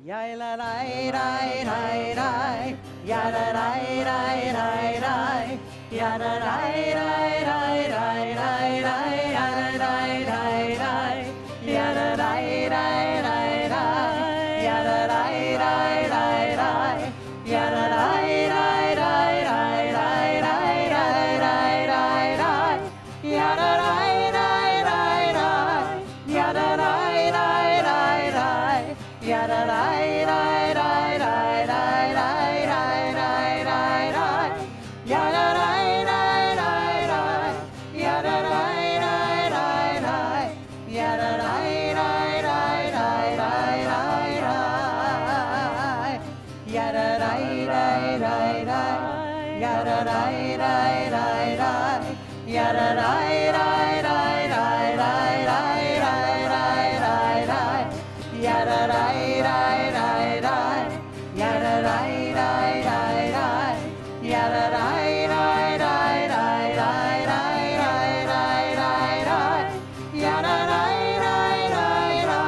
Yai la rai rai rai rai, yada rai rai rai rai, yada rai rai rai rai rai rai, yada rai rai rai, yada rai rai rai rai, yada rai rai rai rai, yada rai rai rai rai rai rai rai rai rai rai, yada rai rai rai rai, yada rai rai rai rai, yada rai rai rai rai rai rai rai rai rai rai, yada rai rai rai rai, yada rai rai rai rai, yada rai rai rai rai rai rai rai, yada rai rai rai rai, yada rai rai rai rai, yada rai rai rai rai rai rai rai rai rai rai, yada rai rai rai rai, yada rai rai rai rai, yada rai rai rai rai rai rai rai rai rai rai, yada rai rai rai rai,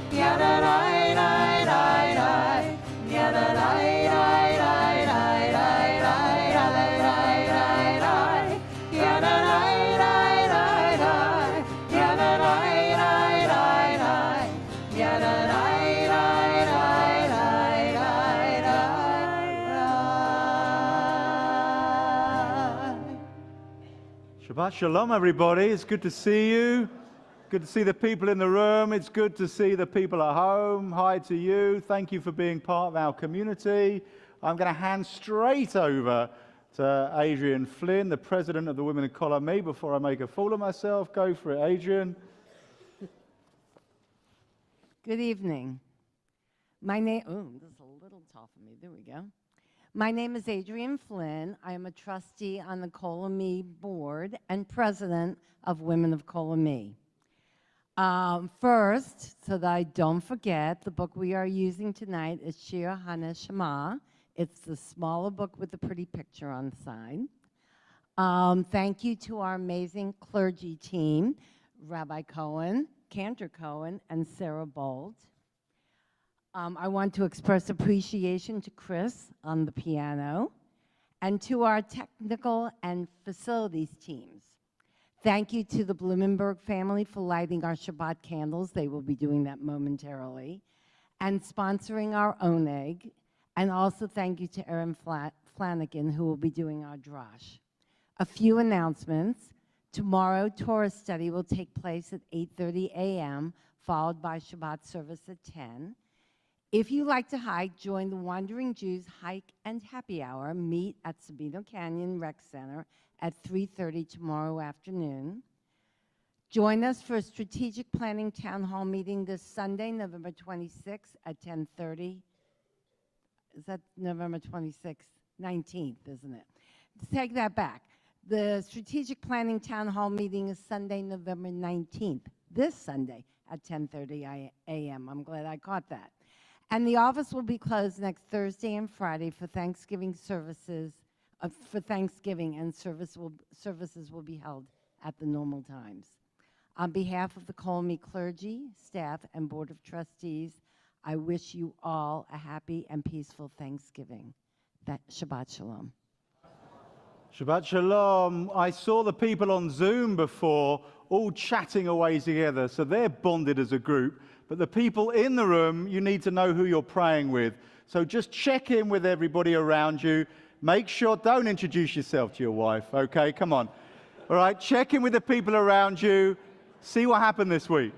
yada rai rai rai rai, yada rai rai rai rai rai rai rai rai rai rai, yada rai rai rai rai, yada rai rai rai rai, yada rai rai rai rai rai rai. Shabbat Shalom, everybody. It's good to see you. Good to see the people in the room. It's good to see the people at home. Hi to you. Thank you for being part of our community. I'm going to hand straight over to Adrian Flynn, the president of the Women in Column Me, before I make a fool of myself. Go for it, Adrian. Good evening. My name, this is a little tall for me. There we go. My name is Adrian Flynn. I am a trustee on the Column board and president of Women of Column. First, so that I don't forget, the book we are using tonight is Shir HaNeshama. It's the smaller book with the pretty picture on the side. Thank you to our amazing clergy team, Rabbi Cohen, Cantor Cohen, and Sarah Bold. I want to express appreciation to Chris on the piano and to our technical and facilities teams. Thank you to the Blumenberg family for lighting our Shabbat candles. They will be doing that momentarily. And sponsoring our own egg. And also thank you to Erin Flanagan, who will be doing our drash. A few announcements. Tomorrow, Torah study will take place at 8:30 a.m., followed by Shabbat service at 10. If you like to hike, join the Wandering Jews Hike and Happy Hour. Meet at Sabino Canyon Rec Center at 3:30 tomorrow afternoon. Join us for a strategic planning town hall meeting this Sunday, November 26th at 10:30. Is that November 26th? 19th, isn't it? Take that back. The strategic planning town hall meeting is Sunday, November 19th, this Sunday at 10:30 a.m. I'm glad I caught that. And the office will be closed next Thursday and Friday for Thanksgiving services, and services will be held at the normal times. On behalf of the Column clergy, staff, and Board of Trustees, I wish you all a happy and peaceful Thanksgiving. Shabbat Shalom. Shabbat Shalom. I saw the people on Zoom before all chatting away together, so they're bonded as a group. But the people in the room, you need to know who you're praying with. So just check in with everybody around you. Make sure, don't introduce yourself to your wife, okay? Come on. All right, check in with the people around you. See what happened this week.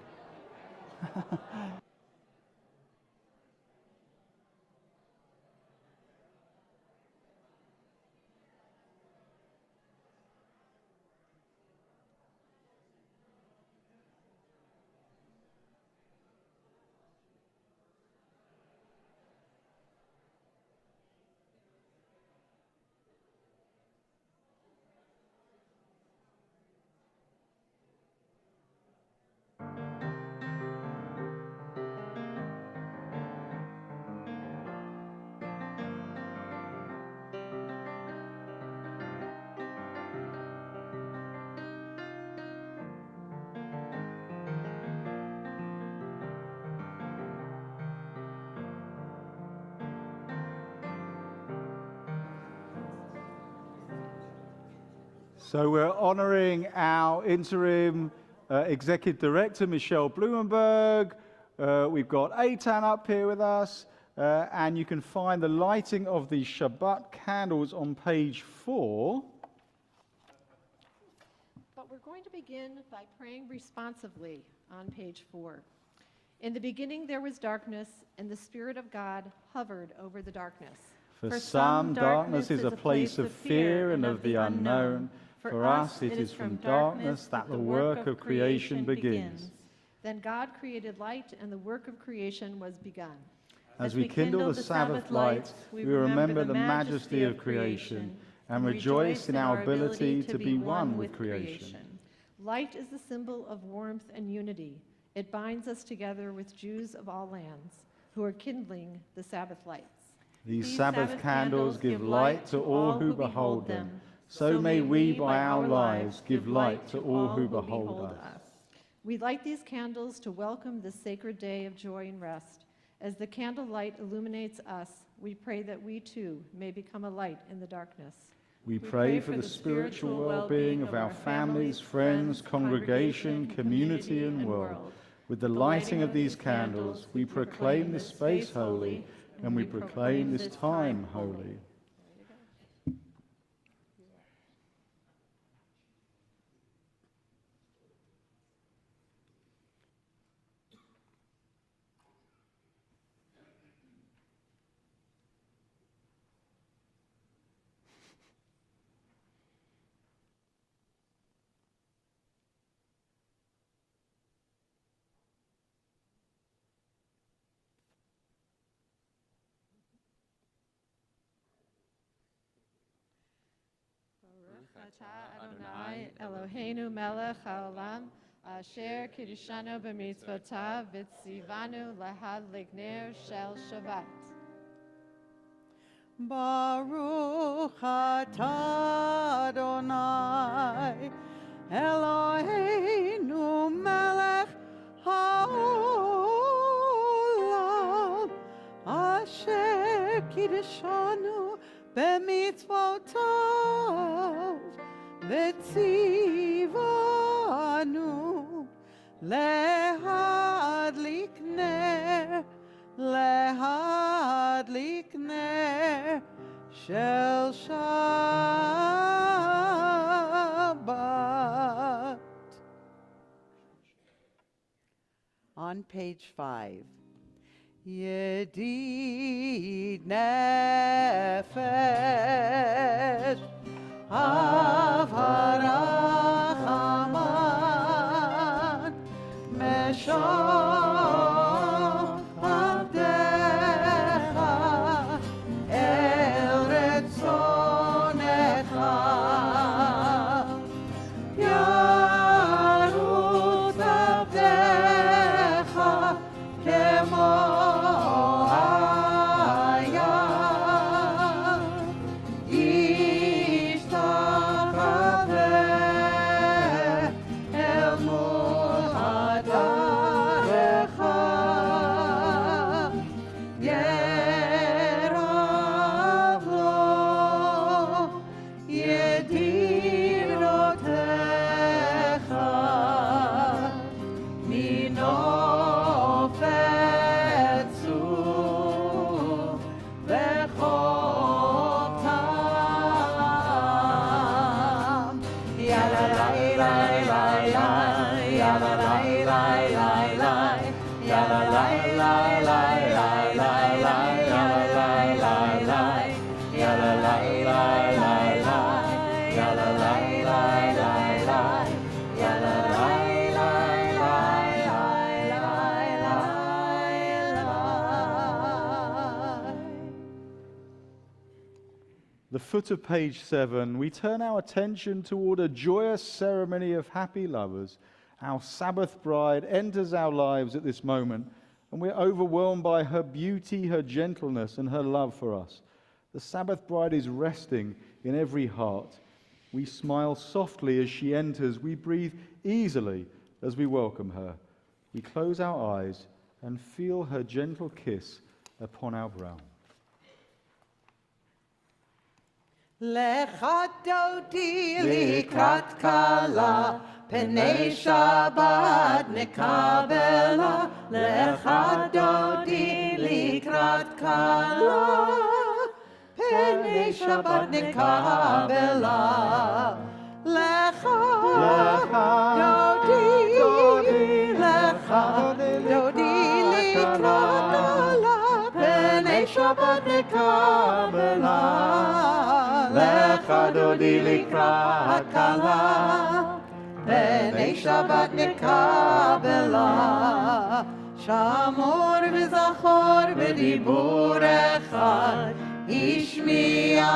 So we're honoring our interim executive director, Michelle Blumenberg. We've got Eitan up here with us, and you can find the lighting of the Shabbat candles on page 4. But we're going to begin by praying responsively on page 4. In the beginning there was darkness, and the Spirit of God hovered over the darkness. For some, darkness is a place of fear and of the unknown. For us, it is from darkness that the work of creation begins. Then God created light, and the work of creation was begun. As we kindle the Sabbath light, we remember the majesty of creation and rejoice in our ability to be one with creation. Light is the symbol of warmth and unity. It binds us together with Jews of all lands who are kindling the Sabbath lights. These Sabbath candles give light to all who behold them. So may we, by our lives, give light to all who behold us. We light these candles to welcome this sacred day of joy and rest. As the candlelight illuminates us, we pray that we too may become a light in the darkness. We pray for the spiritual well-being of our families, friends, congregation, community, and world. With the lighting of these candles, we proclaim this space holy, and we proclaim this time holy. Adonai Eloheinu melech haolam asher kiddushanu b'mitzvotav v'tzivanu lahadlik ner shel Shabbat. Baruch atah Adonai Eloheinu melech haolam asher kiddushanu b'mitzvotav v'tzivanu lehadlik ner shel Shabbat. On page 5. Yedid nefesh Avarachaman Meshach Avdecha El Retzonecha Yarut Avdecha Kemo The foot of page 7, we turn our attention toward a joyous ceremony of happy lovers. Our Sabbath bride enters our lives at this moment, and we're overwhelmed by her beauty, her gentleness, and her love for us. The Sabbath bride is resting in every heart. We smile softly as she enters. We breathe easily as we welcome her. We close our eyes and feel her gentle kiss upon our brow. לך דודי לקראת כלה, פני שבת נקבלה. לך דודי לקראת כלה, פני שבת נקבלה. לך דודי, לך דודי לקראת כלה, פני שבת נקבלה. לך דודי לקראת כלה, פני שבת נקבלה. שמור וזכור בדיבור אחד, השמיענו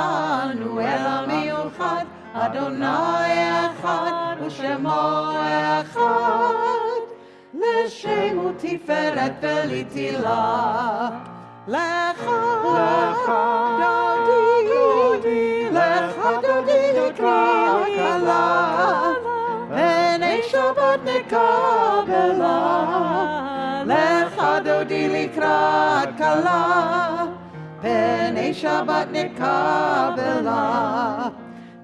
אל המיוחד. אדוני אחד ושמו אחד, לשם ותפארת ולתהילה. לך דודי, לך דודי לקראת כלה, פני שבת נקבלה. לך דודי לקראת כלה, פני שבת נקבלה.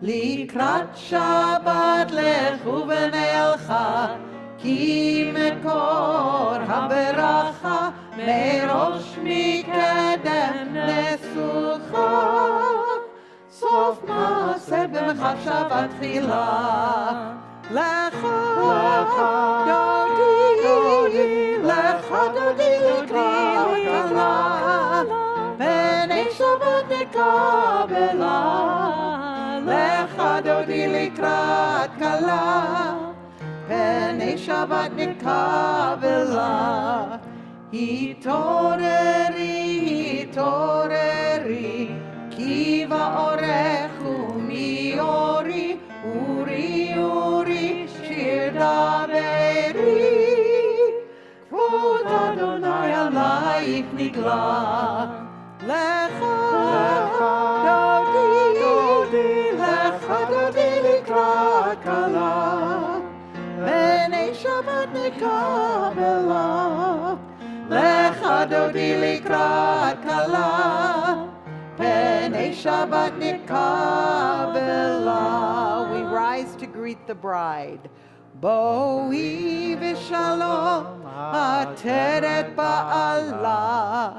לקראת שבת לכו ונלכה, כי מקור הברכה מראש מקדם נסוכה. סוף מעשה במחשבה תחילה. לך דודי, לך דודי לקראת כלה, פני שבת נקבלה. לך דודי לקראת כלה, פני שבת נקבלה. התעוררי, התעוררי, כי באורך ומיורי, אורי אורי שיר דברי. כבוד אדוני עלייך נגלה. לך דודי, לך דודי לקראת כלה, פני שבת נקבלה. לך דודי לקראת כלה, פני שבת נקבלה. We rise to greet the bride. בואי בשלום עטרת בעלה,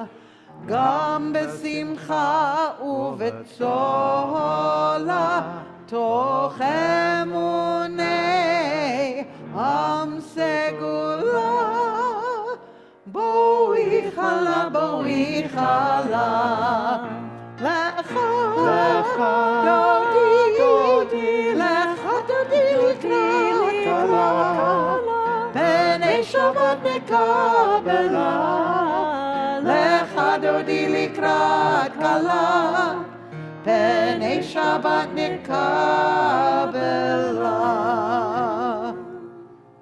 גם בשמחה ובצולה, תוך אמוני עם סגולה. בואי חלה, בואי חלה. לך דודי, לך דודי לקראת כלה, פני שבת נקבלה. לך דודי לקראת כלה, פני שבת נקבלה.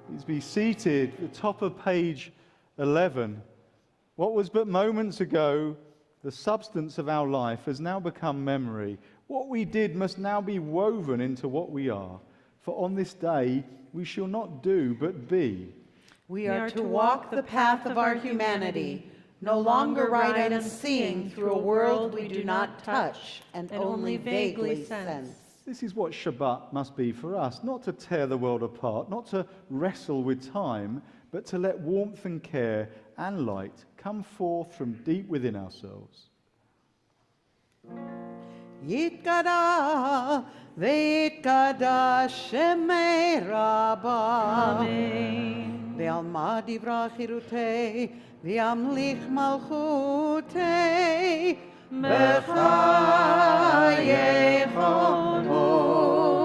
Please be seated at the top of page 11. What was but moments ago the substance of our life has now become memory. What we did must now be woven into what we are. For on this day we shall not do but be. We are to walk the path of our humanity, no longer ride unseeing through a world we do not touch and only vaguely sense. This is what Shabbat must be for us, not to tear the world apart, not to wrestle with time, but to let warmth and care and light come forth from deep within ourselves. Yitkada veitkada shemei Rabba. Amen. Ve'alma divra chirutei, ve'amlich malchutei, b'chayechon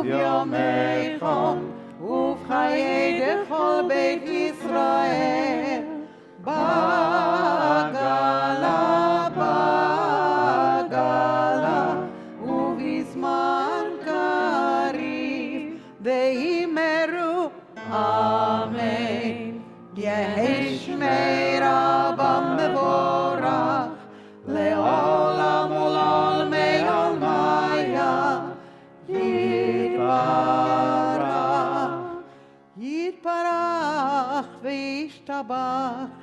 u'vyomechon, u'v'chayei dechol beit Yisrael, bagala, bagala, u'vizman kariv, ve'imeru, amen. Yehi shmei Rabbam mevorach, le'olam u'l'olmei olmaya, yitbarach. Yitbarach v'yishtabach,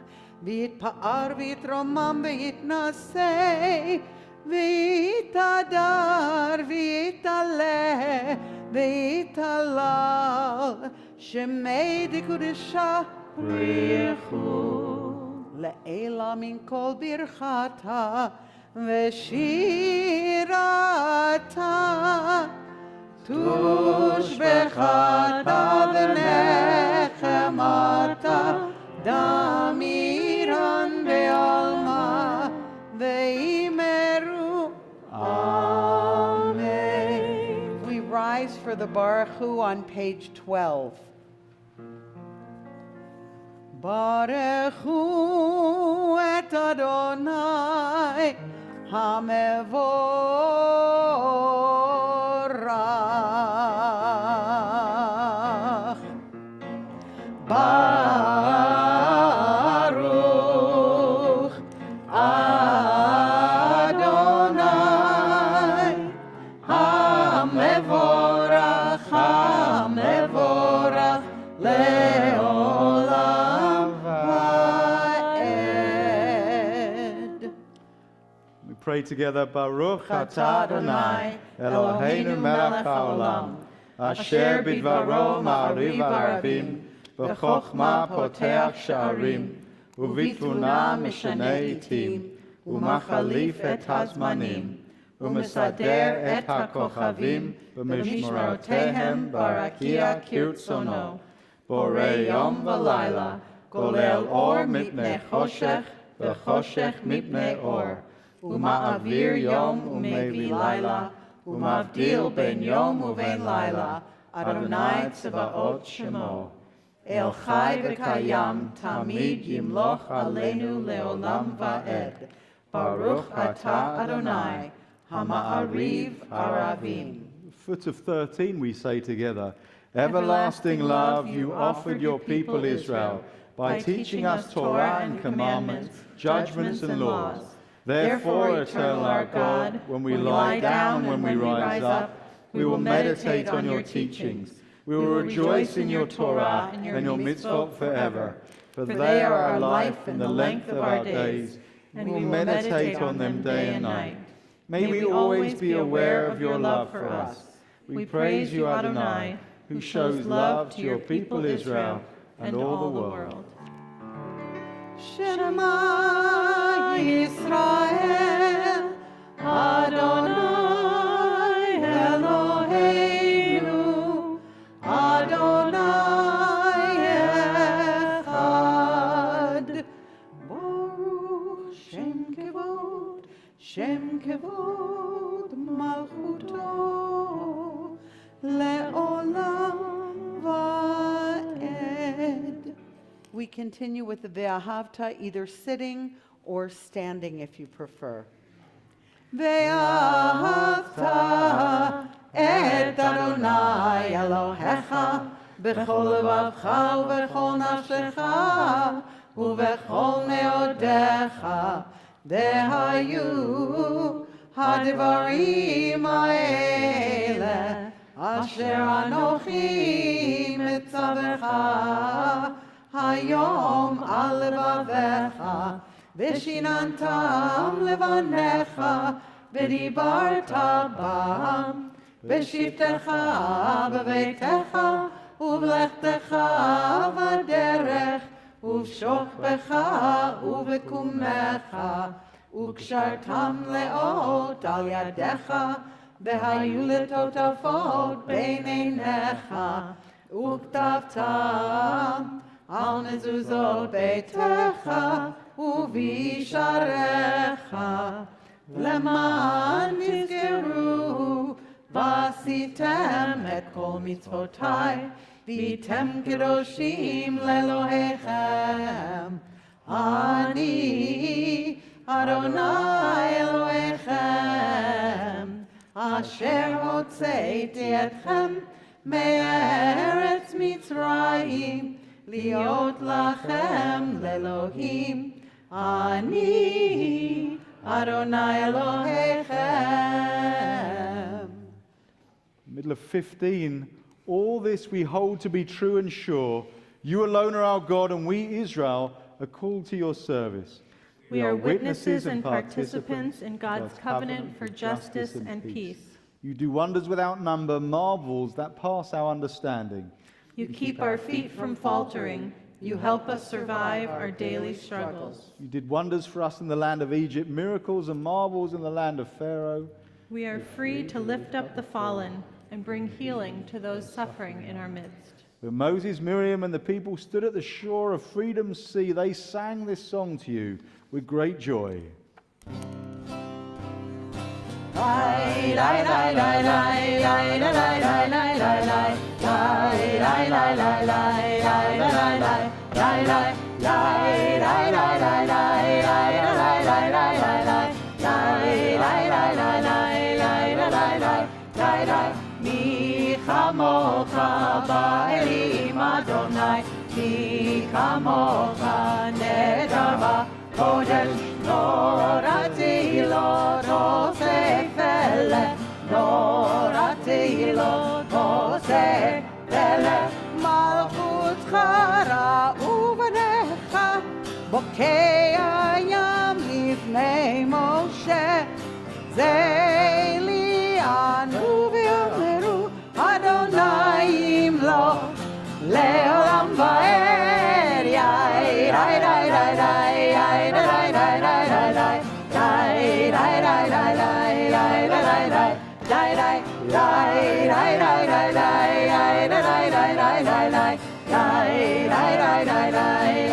v'yitpa'ar v'yitromam v'yitnasei, ויתהדר ויתעלה ויתהלל שמי דקודשה בריחו לעילה מן כל ברכתה ושירתה תושבחתה ונחמתה דמירן בעלמה ואימרו Amen. We rise for the Baruch Hu on page 12. Baruch Hu et Adonai HaMevorach. Baruch Adonai HaMevorach HaMevorach Le'olam Va'ed. We pray together, Baruch atah Adonai, Eloheinu melech haolam, asher bidvaro ma'ariv arabim, b'chokhmah poteach sha'arim, ובתבונה משנה עתים, ומחליף את הזמנים, ומסדר את הכוכבים במשמרותיהם ברקיע כרצונו, בורא יום ולילה, גולל אור מפני חושך, וחושך מפני אור, ומעביר יום ומביא לילה, ומבדיל בין יום ובין לילה, אדוני צבאות שמו. אל חי וקיים תמיד ימלוך עלינו לעולם ועד. ברוך אתה אדוני, המעריב ערבים. Foot of 13 we say together. Everlasting love you offered your people Israel by teaching us Torah and commandments, judgments and laws. Therefore, eternal our God, when we lie down, when we rise up, we will meditate on your teachings. We will rejoice in your Torah and your mitzvot forever. For they are our life and the length of our days, and we will meditate on them day and night. May we always be aware of your love for us. We praise you, Adonai, who shows love to your people Israel and all the world. Shema Yisrael, Adonai Eloheinu, Adonai Echad. Baruch Shem Kevod Malchuto, Le'olam Va'ed. We continue with the Ve'ahavta, either sitting or standing if you prefer. Ve'ahavta et Adonai Elohecha b'chol levavcha u'b'chol nafshecha u'b'chol meodecha dehayu hadvarim ha'ele asher anochi mitzavecha hayom al levavecha v'shinantam levanecha v'dibarta bam v'shivtecha b'veitecha u'v'lechtecha v'derech u'v'shokbecha u'v'kumecha u'kshartam leot al yadecha v'hayu letotafot b'neinecha u'ktavtam al mezuzot beitecha u'visharecha leman tizkeru v'asitem et kol mitzvotai v'yitem kedoshim le'Elohechem ani Adonai Elohechem asher hotzeiti etchem me'eretz Mitzrayim liot lachem le'Elohim ani Adonai Elohechem. Middle of 15, all this we hold to be true and sure. You alone are our God, and we, Israel, are called to your service. We are witnesses and participants in God's covenant for justice and peace. You do wonders without number, marvels that pass our understanding. You keep our feet from faltering. You help us survive our daily struggles. You did wonders for us in the land of Egypt, miracles and marvels in the land of Pharaoh. We are free to lift up the fallen and bring healing to those suffering in our midst. When Moses, Miriam, and the people stood at the shore of Freedom's Sea, they sang this song to you with great joy. מי כמוך באלים אדוני, מי כמוך נדר בקודש, לא ראיתי לו עושה פלא, לא ראיתי לו עושה פלא. מלכותך ראו בניך, בוקע ים לפני משה, זה לי ענו ויאמרו אדוני ימלוך לעולם ועד. יאי די די די די יאי די די די די די די די די די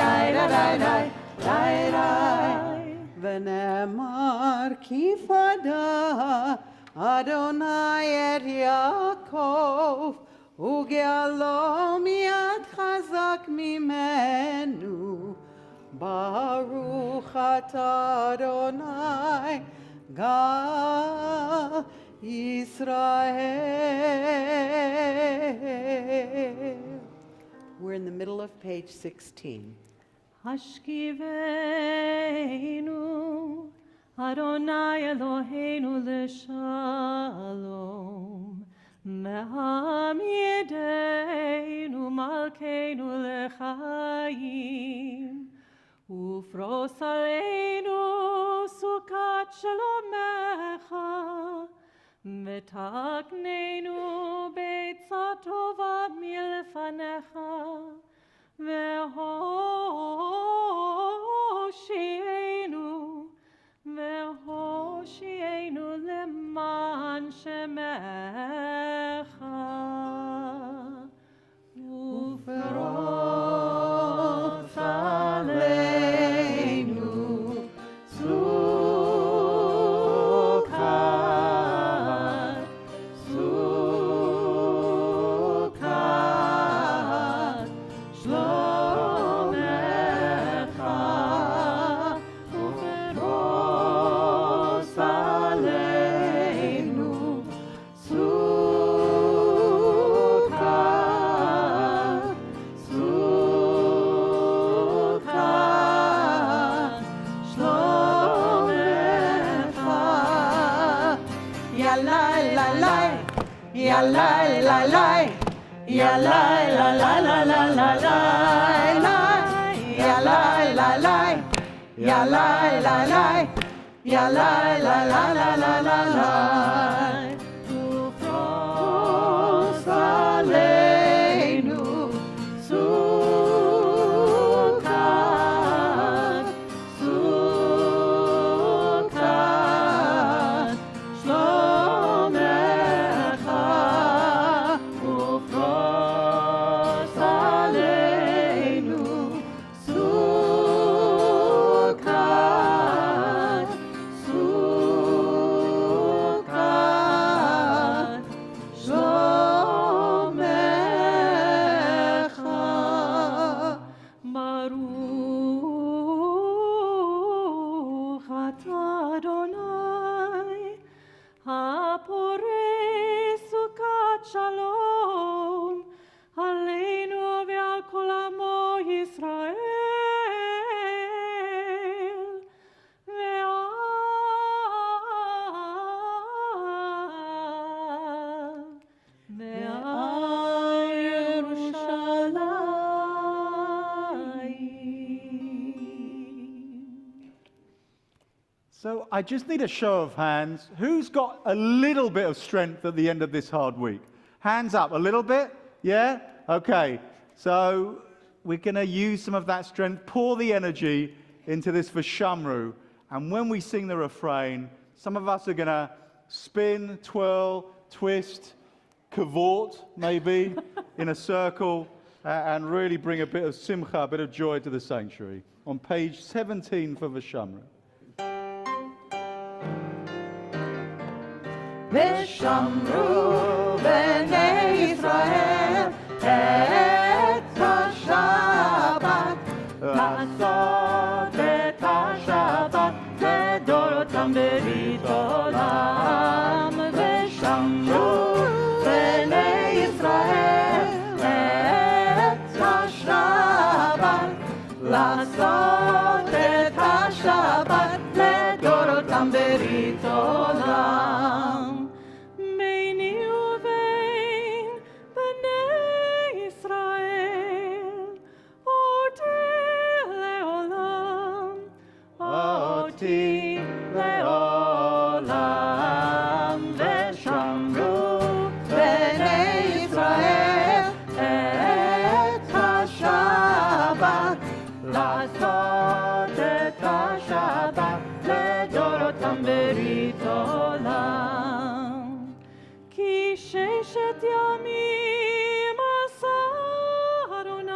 די די די די. ונאמר כי פדה אדוני את יעקב וגאלו מיד חזק ממנו. ברוך אתה אדוני גא ישראל. We're in the middle of page 16. השכיבנו, אדוני אלוהינו לשלום, מעם ידינו מלכנו לחיים, ופרוס עלינו סוכת שלומך, ותקננו בעצה טובה מלפניך, והושיענו למען שמך. ופרוס עלינו Ya la la la, ya la la la la la la la, ya la la la, ya la la la, ya la la la la la la la. Ufros aleinu sukat, sukat, shlomecha. Ufros aleinu sukat, sukat. So I just need a show of hands. Who's got a little bit of strength at the end of this hard week? Hands up, a little bit? Yeah? Okay. So we're going to use some of that strength, pour the energy into this Vishamru. And when we sing the refrain, some of us are going to spin, twirl, twist, cavort, maybe, in a circle, and really bring a bit of simcha, a bit of joy to the sanctuary. On page 17 for Vishamru. ושמרו בני ישראל את השבת, לעשות את השבת לדורותם ברית עולם. ושמרו בני ישראל את השבת, לעשות את השבת לדורותם ברית עולם. לעולם ושמרו בני ישראל את השבת, לעשות את השבת לדורותם ברית עולם. כי 6 ימים עשה אדוני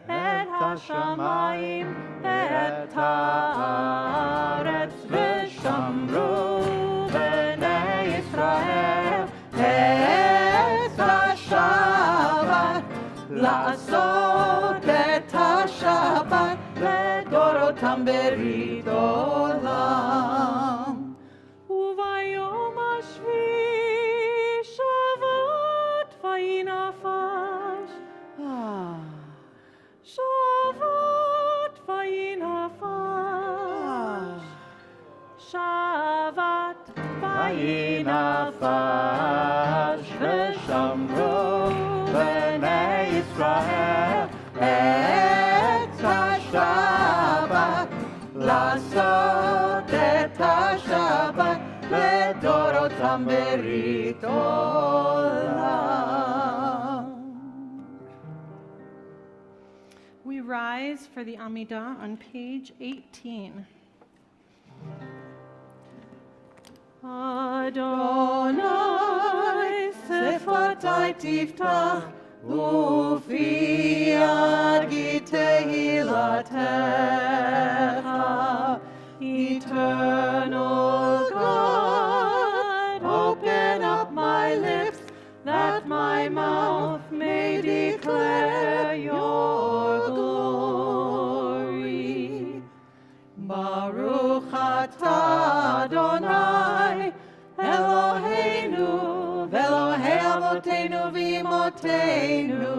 את השמיים את הארץ, ושמרו בני ישראל את השבת, לעשות את השבת לדורותם ברית עולם. וביום השביעי שבת וינפש, שבת וינפש, שבת וינפש, ושמרו בני ישראל את השבת, לעשות את השבת לדורותם ברית עולם. We rise for the Amidah on page 18. אדוני שפתי תפתח ופי יגיד תהילתך. Eternal God, open up my lips that my mouth may declare your glory. Baruch atah Adonai Eloheinu v'Elohei avotenu v'imotenu,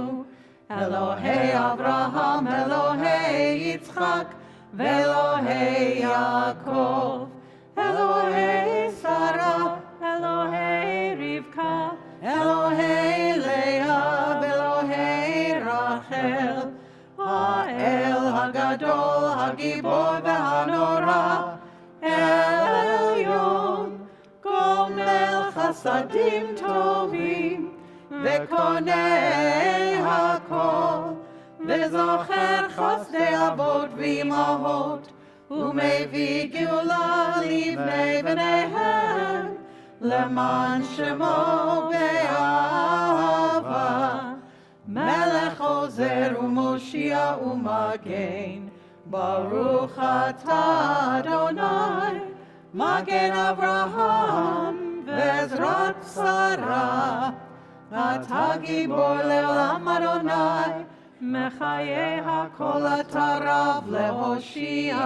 Elohei Avraham, Elohei Yitzchak, v'Elohei Yaakov, Elohei Sarah, Elohei Rivka, Elohei Leah, v'Elohei Rachel, האל הגדול, הגיבור והנורא, העליון, גומל חסדים טובים, וקונה הכל, וזוכר חסדי אבות ואמהות, ומביא גאולה לבני בניהם, למען שמו באהבה. מלך עוזר ומושיע ומגן, ברוך אתה אדוני, מגן אברהם ועזרת שרה. אתה גיבור לעולם אדוני, מחיי הכל אתה רב להושיע.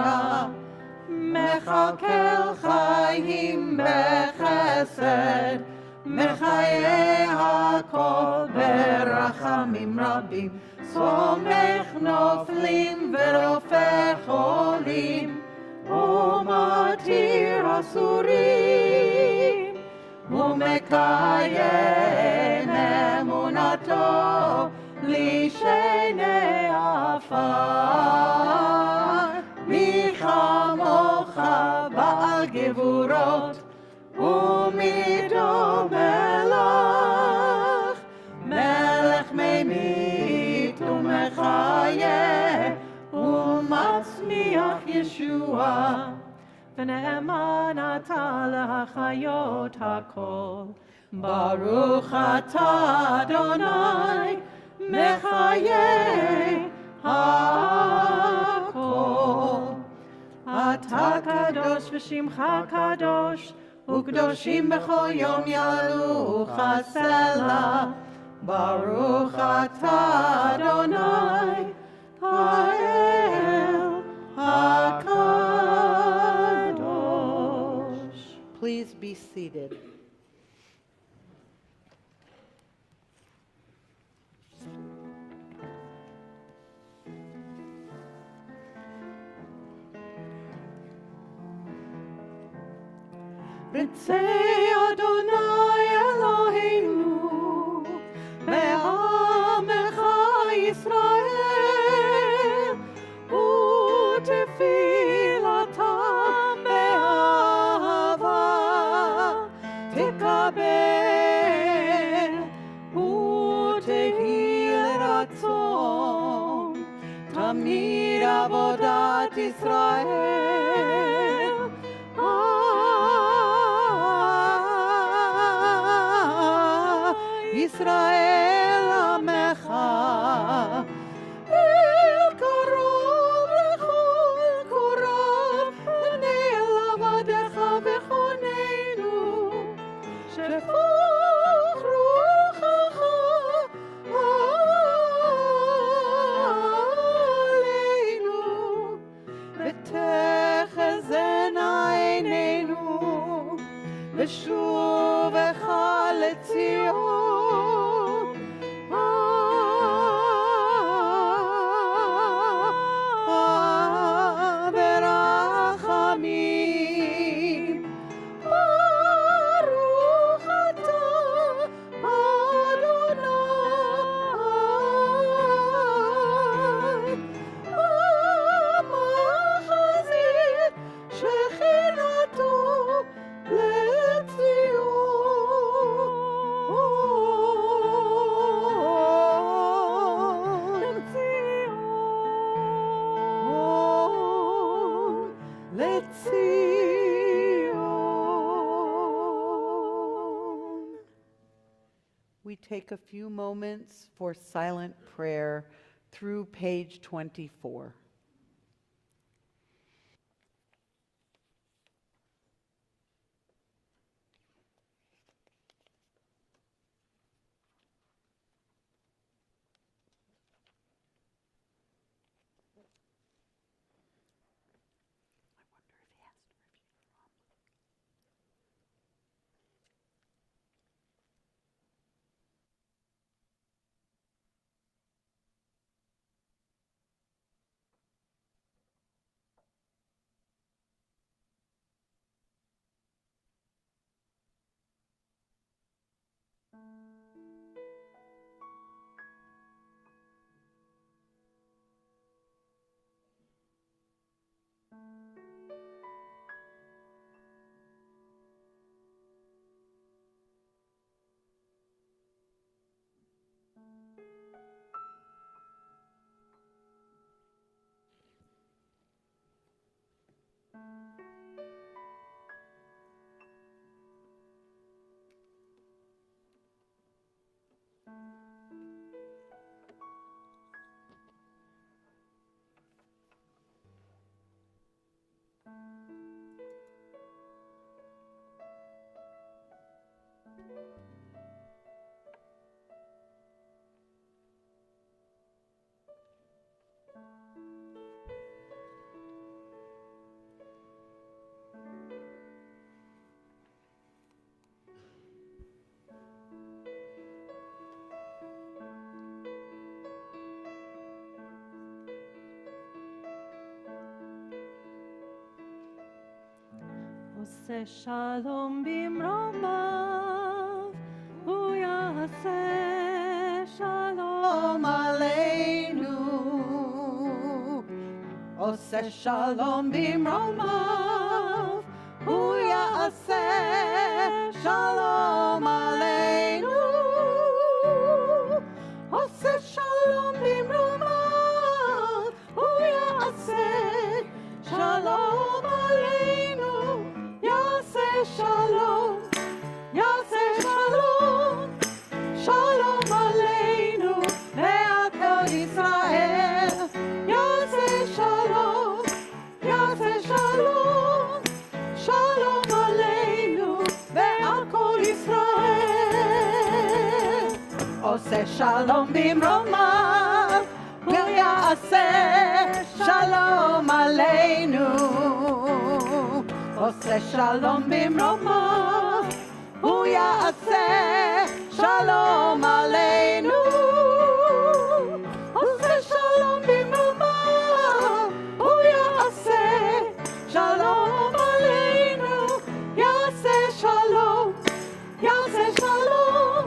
מחכה חיים בחסד, מחיי הכל ברחמים רבים. סומך נופלים ורופא חולים, ומתיר אסורים, ומקיים אמונתו בלי שני עפר. מי כמוך בעל גבורות, ומי דומה לך, מלך ממית ומחיה, ומצמיח ישועה. ונאמן אתה להחיות הכל. ברוך אתה אדוני, מחיי הכל. אתה קדוש ושמך קדוש, וקדושים בכל יום יעלוך סלע. ברוך אתה אדוני, האל הקדוש. Please be seated. רצה אדוני אלוהינו בעמך ישראל, ותפילתם באהבה תקבל, ותהי לרצון תמיד עבודת ישראל. ישראל עמך, אל קרוב לכל קרוב, נל עבדיך וחוננו, שפוך רוחך עלינו, ותחזינה עינינו, ושובך לציון. ברחמים, ברוך אתה אדוני, המחזיר שכינתו We take a few moments for silent prayer through page 24. עושה שלום במרומיו, הוא יעשה שלום Aleinu. Oseh Shalom bimromav, Hu Ya'aseh Shalom Aleinu. Oseh Shalom bimromav, Hu Ya'aseh Shalom Aleinu. Ya'aseh Shalom, Ya'aseh Shalom, Shalom Aleinu, Ve'al Kol Yisrael. Ya'aseh Shalom, Ya'aseh Shalom, Shalom Aleinu, Ve'al Kol Yisrael. Oseh Shalom bimromav, Hu Ya'aseh Shalom Aleinu. Oseh Shalom bimromav, Hu Ya'aseh Shalom Aleinu. Oseh Shalom bimromav, Hu Ya'aseh Shalom Aleinu. Ya'aseh Shalom, Ya'aseh Shalom,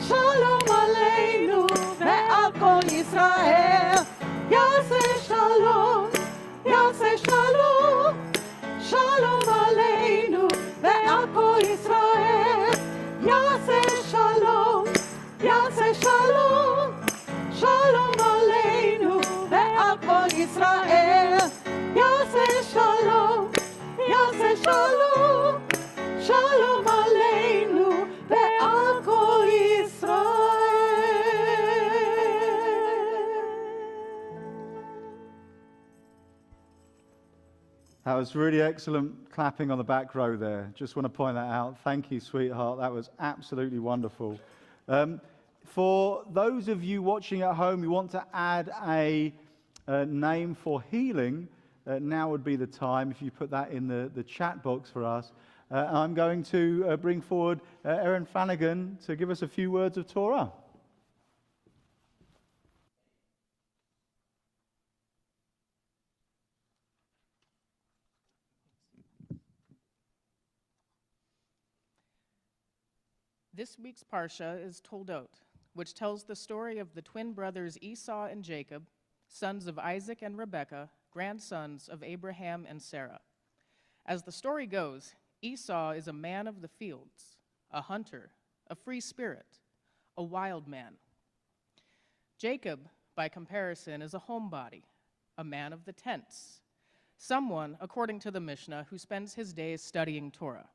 Shalom Aleinu, Ve'al Kol Yisrael. Ya'aseh Shalom, Ya'aseh Shalom, Shalom Aleinu, Ve'al Kol Yisrael. Ya'aseh Shalom, Ya'aseh Shalom, Shalom Aleinu, Ve'al Kol Yisrael. Ya'aseh Shalom, Ya'aseh Shalom, Shalom Aleinu, Ve'al Kol Yisrael. That was really excellent clapping on the back row there. Just want to point that out. Thank you, sweetheart. That was absolutely wonderful. For those of you watching at home, you want to add a name for healing, now would be the time if you put that in the chat box for us. I'm going to bring forward Erin Flanagan to give us a few words of Torah. This week's Parsha is Toldot, which tells the story of the twin brothers Esau and Jacob, sons of Isaac and Rebekah, grandsons of Abraham and Sarah. As the story goes, Esau is a man of the fields, a hunter, a free spirit, a wild man. Jacob, by comparison, is a homebody, a man of the tents, someone, according to the Mishnah, who spends his days studying Torah.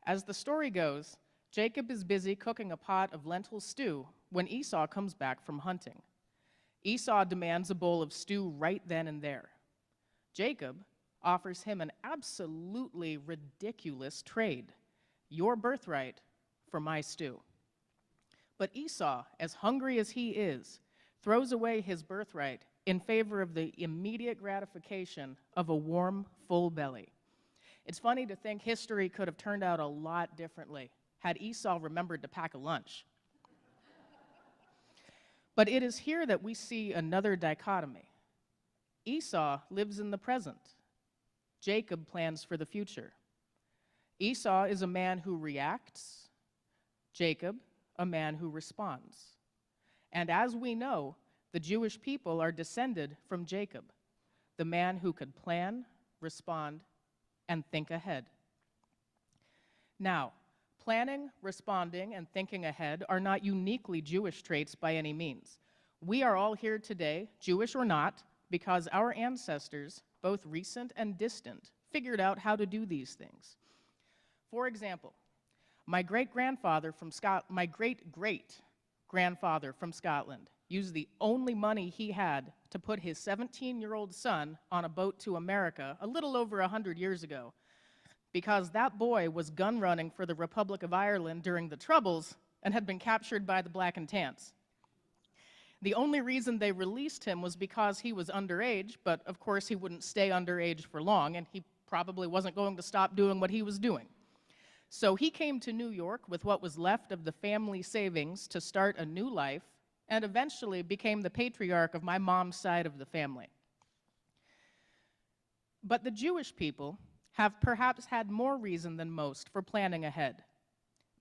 As the story goes, Jacob is busy cooking a pot of lentil stew when Esau comes back from hunting. Esau demands a bowl of stew right then and there. Jacob offers him an absolutely ridiculous trade, your birthright for my stew. But Esau, as hungry as he is, throws away his birthright in favor of the immediate gratification of a warm, full belly. It's funny to think history could have turned out a lot differently had Esau remembered to pack a lunch. But it is here that we see another dichotomy. Esau lives in the present. Jacob plans for the future. Esau is a man who reacts. Jacob, a man who responds. And as we know, the Jewish people are descended from Jacob, the man who could plan, respond, and think ahead. Now, planning, responding, and thinking ahead are not uniquely Jewish traits by any means. We are all here today, Jewish or not, because our ancestors, both recent and distant, figured out how to do these things. For example, my great-great-grandfather from Scotland used the only money he had to put his 17-year-old son on a boat to America a little over 100 years ago, because that boy was gun running for the Republic of Ireland during the Troubles and had been captured by the Black and Tans. The only reason they released him was because he was underage, but of course he wouldn't stay underage for long, and he probably wasn't going to stop doing what he was doing. So he came to New York with what was left of the family savings to start a new life, and eventually became the patriarch of my mom's side of the family. But the Jewish people have perhaps had more reason than most for planning ahead.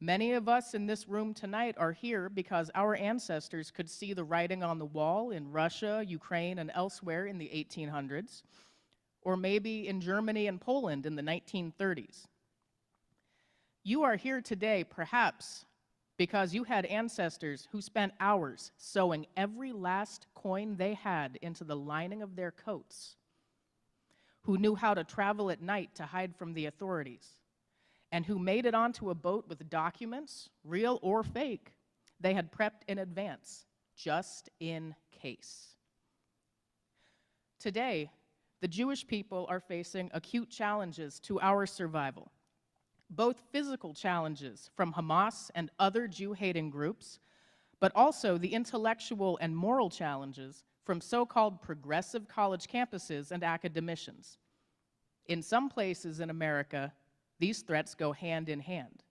Many of us in this room tonight are here because our ancestors could see the writing on the wall in Russia, Ukraine, and elsewhere in the 1800s, or maybe in Germany and Poland in the 1930s. You are here today, perhaps, because you had ancestors who spent hours sewing every last coin they had into the lining of their coats, who knew how to travel at night to hide from the authorities, and who made it onto a boat with documents, real or fake, they had prepped in advance, just in case. Today, the Jewish people are facing acute challenges to our survival. Both physical challenges from Hamas and other Jew-hating groups, but also the intellectual and moral challenges from so-called progressive college campuses and academicians. In some places in America, these threats go hand in hand.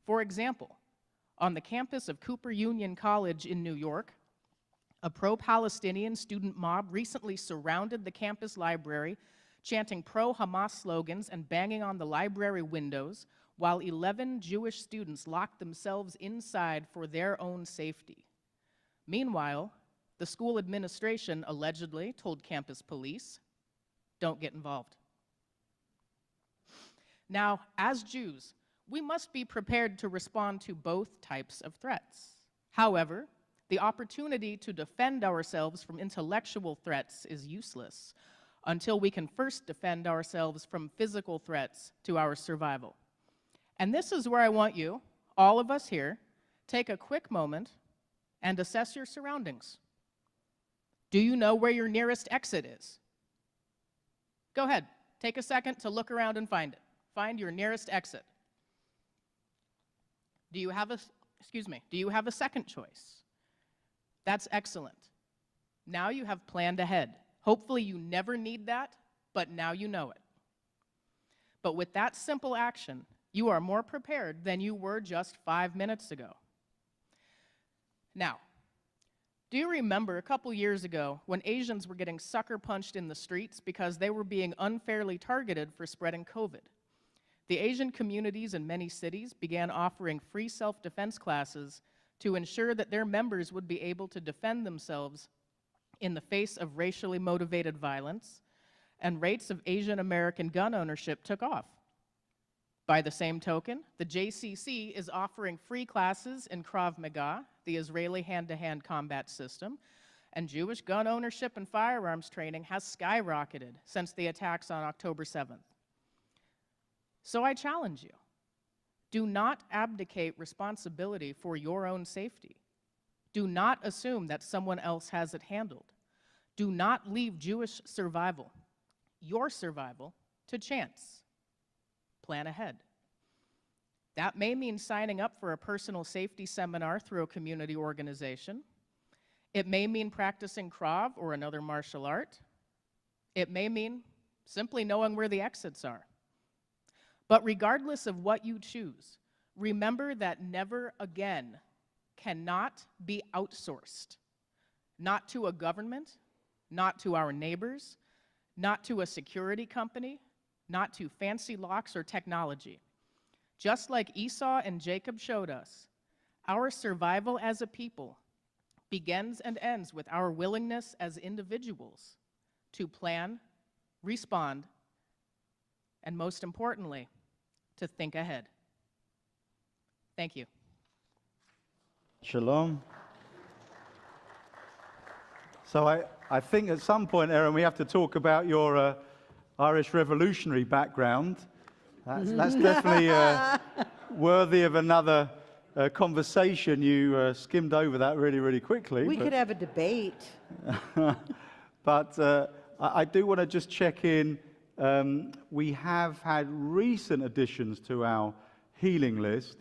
For example, on the campus of Cooper Union College in New York, a pro-Palestinian student mob recently surrounded the campus library, chanting pro-Hamas slogans and banging on the library windows, while 11 Jewish students locked themselves inside for their own safety. Meanwhile, the school administration allegedly told campus police, "Don't get involved." Now, as Jews, we must be prepared to respond to both types of threats. However, the opportunity to defend ourselves from intellectual threats is useless until we can first defend ourselves from physical threats to our survival. And this is where I want you, all of us here, take a quick moment and assess your surroundings. Do you know where your nearest exit is? Go ahead, take a second to look around and find it. Find your nearest exit. Do you have a second choice? That's excellent. Now you have planned ahead. Hopefully you never need that, but now you know it. But with that simple action, you are more prepared than you were just 5 minutes ago. Now, do you remember a couple years ago when Asians were getting sucker punched in the streets because they were being unfairly targeted for spreading COVID? The Asian communities in many cities began offering free self-defense classes to ensure that their members would be able to defend themselves in the face of racially motivated violence, and rates of Asian American gun ownership took off. By the same token, the JCC is offering free classes in Krav Maga, the Israeli hand-to-hand combat system, and Jewish gun ownership and firearms training has skyrocketed since the attacks on October 7th. So I challenge you, do not abdicate responsibility for your own safety. Do not assume that someone else has it handled. Do not leave Jewish survival, your survival, to chance. Plan ahead. That may mean signing up for a personal safety seminar through a community organization. It may mean practicing Krav or another martial art. It may mean simply knowing where the exits are. But regardless of what you choose, remember that never again cannot be outsourced. Not to a government, not to our neighbors, not to a security company, not to fancy locks or technology. Just like Esau and Jacob showed us, our survival as a people begins and ends with our willingness as individuals to plan, respond, and most importantly, to think ahead. Thank you. Shalom. So I think at some point, Aaron, we have to talk about your Irish revolutionary background. That's definitely worthy of another conversation. You skimmed over that really, really quickly. We could have a debate. But I do want to just check in. We have had recent additions to our healing list,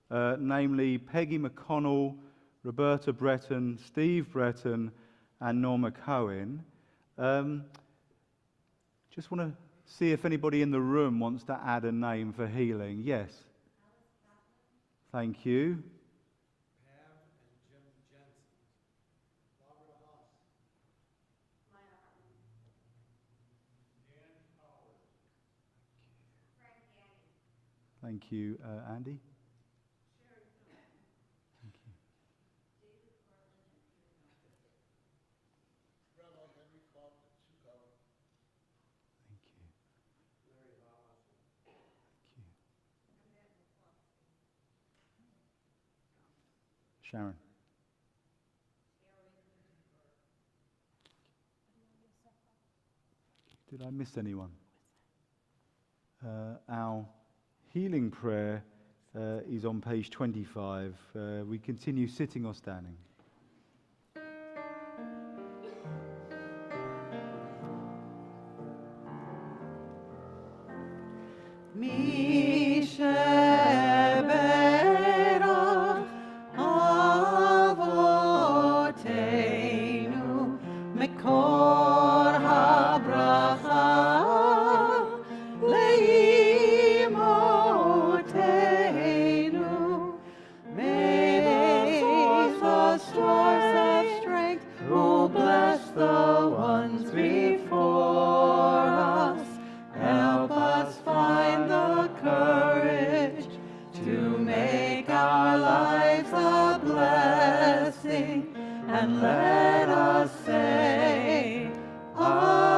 namely Peggy McConnell, Roberta Breton, Steve Breton, and Norma Cohen. Just want to see if anybody in the room wants to add a name for healing. Yes. Thank you. Thank you, Andy. Sharon. Did I miss anyone? Our healing prayer is on page 25. We continue sitting or standing. Mi sheberach avoteinu mekor habracha leimotenu. May the source of strength who bless the ones before us help us find the courage to make our lives a blessing, and let us say Amen.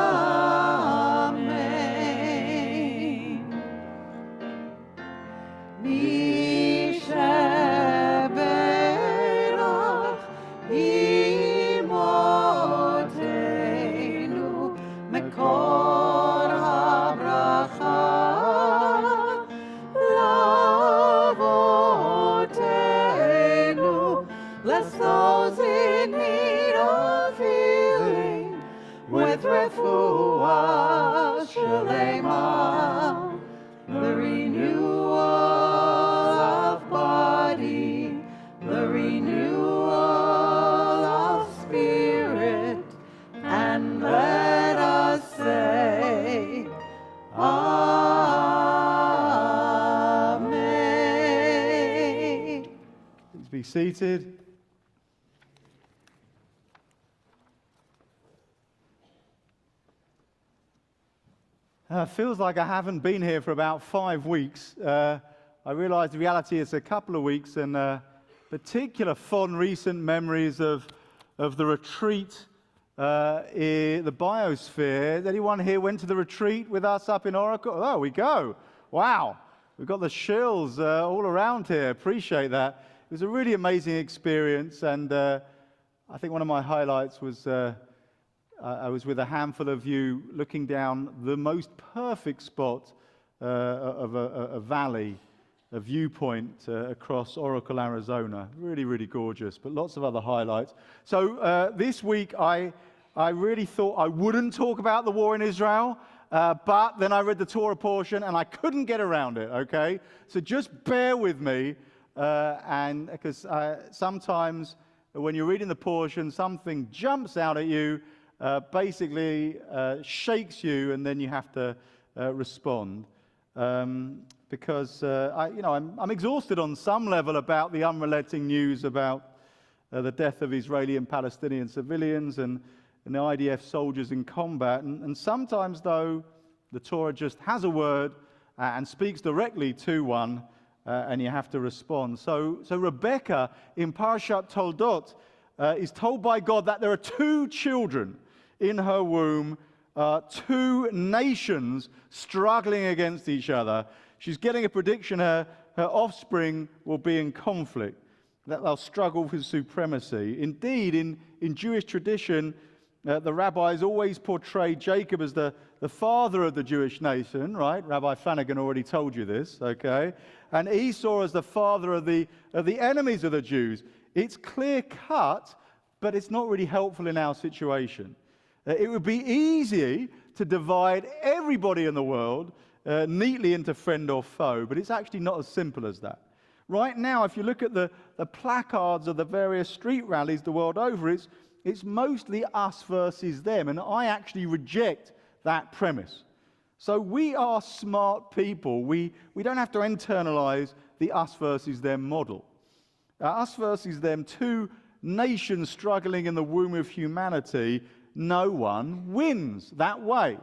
Mi sheberach imotenu mekor habracha lavotenu. Bless those in need of healing with refuah shalema, the renewal of body, the renewal of spirit, and let us say Amen. Please be seated. Feels like I haven't been here for about 5 weeks. I realize the reality is a couple of weeks, and particular fond recent memories of the retreat in the biosphere. Anyone here went to the retreat with us up in Oracle? Oh, we go. Wow. We've got the shills all around here. Appreciate that. It was a really amazing experience, and I think one of my highlights was I was with a handful of you looking down the most perfect spot of a valley, a viewpoint across Oracle, Arizona. Really, really gorgeous, but lots of other highlights. So this week I really thought I wouldn't talk about the war in Israel, but then I read the Torah portion and I couldn't get around it, okay? So just bear with me, and because sometimes when you're reading the portion, something jumps out at you, basically shakes you, and then you have to respond. Because I'm exhausted on some level about the unrelenting news about the death of Israeli and Palestinian civilians and the IDF soldiers in combat. And sometimes, though, the Torah just has a word and speaks directly to one, and you have to respond. So Rebecca in Parashat Toldot is told by God that there are 2 children in her womb, 2 nations struggling against each other. She's getting a prediction her offspring will be in conflict, that they'll struggle for supremacy. Indeed, in Jewish tradition, the rabbis always portray Jacob as the father of the Jewish nation, right? Rabbi Flanagan already told you this, okay? And Esau as the father of the enemies of the Jews. It's clear cut, but it's not really helpful in our situation. It would be easy to divide everybody in the world neatly into friend or foe, but it's actually not as simple as that. Right now, if you look at the placards of the various street rallies the world over, it's mostly us versus them, and I actually reject that premise. So we are smart people. We don't have to internalize the us versus them model. Us versus them, 2 nations struggling in the womb of humanity, no one wins that way.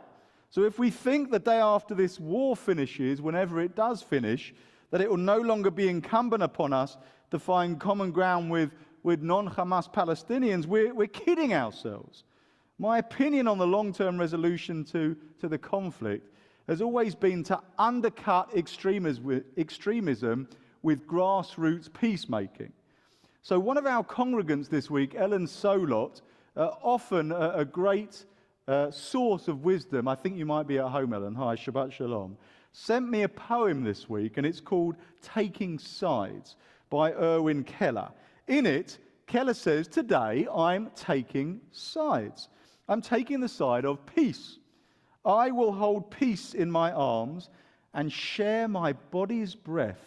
So if we think the day after this war finishes, whenever it does finish, that it will no longer be incumbent upon us to find common ground with non-Hamas Palestinians, we're kidding ourselves. My opinion on the long-term resolution to the conflict has always been to undercut extremism with grassroots peacemaking. So one of our congregants this week, Ellen Solot, often a great source of wisdom, I think you might be at home, Ellen, hi, Shabbat Shalom, sent me a poem this week, and it's called Taking Sides by Erwin Keller. In it, Keller says, today I'm taking sides. I'm taking the side of peace. I will hold peace in my arms and share my body's breath,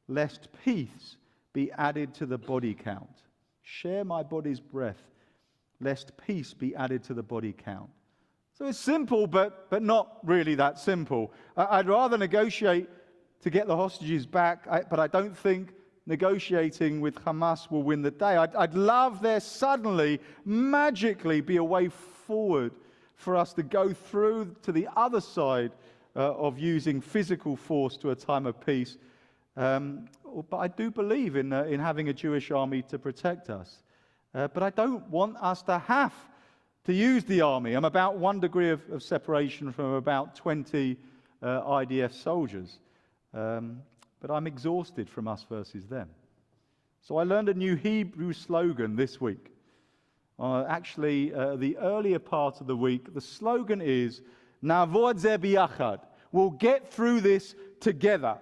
lest peace be added to the body count. Share my body's breath, lest peace be added to the body count. So it's simple, but not really that simple. I'd rather negotiate to get the hostages back, but I don't think negotiating with Hamas will win the day. I'd love there suddenly, magically, be a way forward for us to go through to the other side of using physical force to a time of peace. But I do believe in having a Jewish army to protect us. But I don't want us to have to use the army. I'm about 1 degree of separation from about 20 IDF soldiers. But I'm exhausted from us versus them. So I learned a new Hebrew slogan this week. The earlier part of the week, the slogan is, Na'avod ze biyachad. We'll get through this together.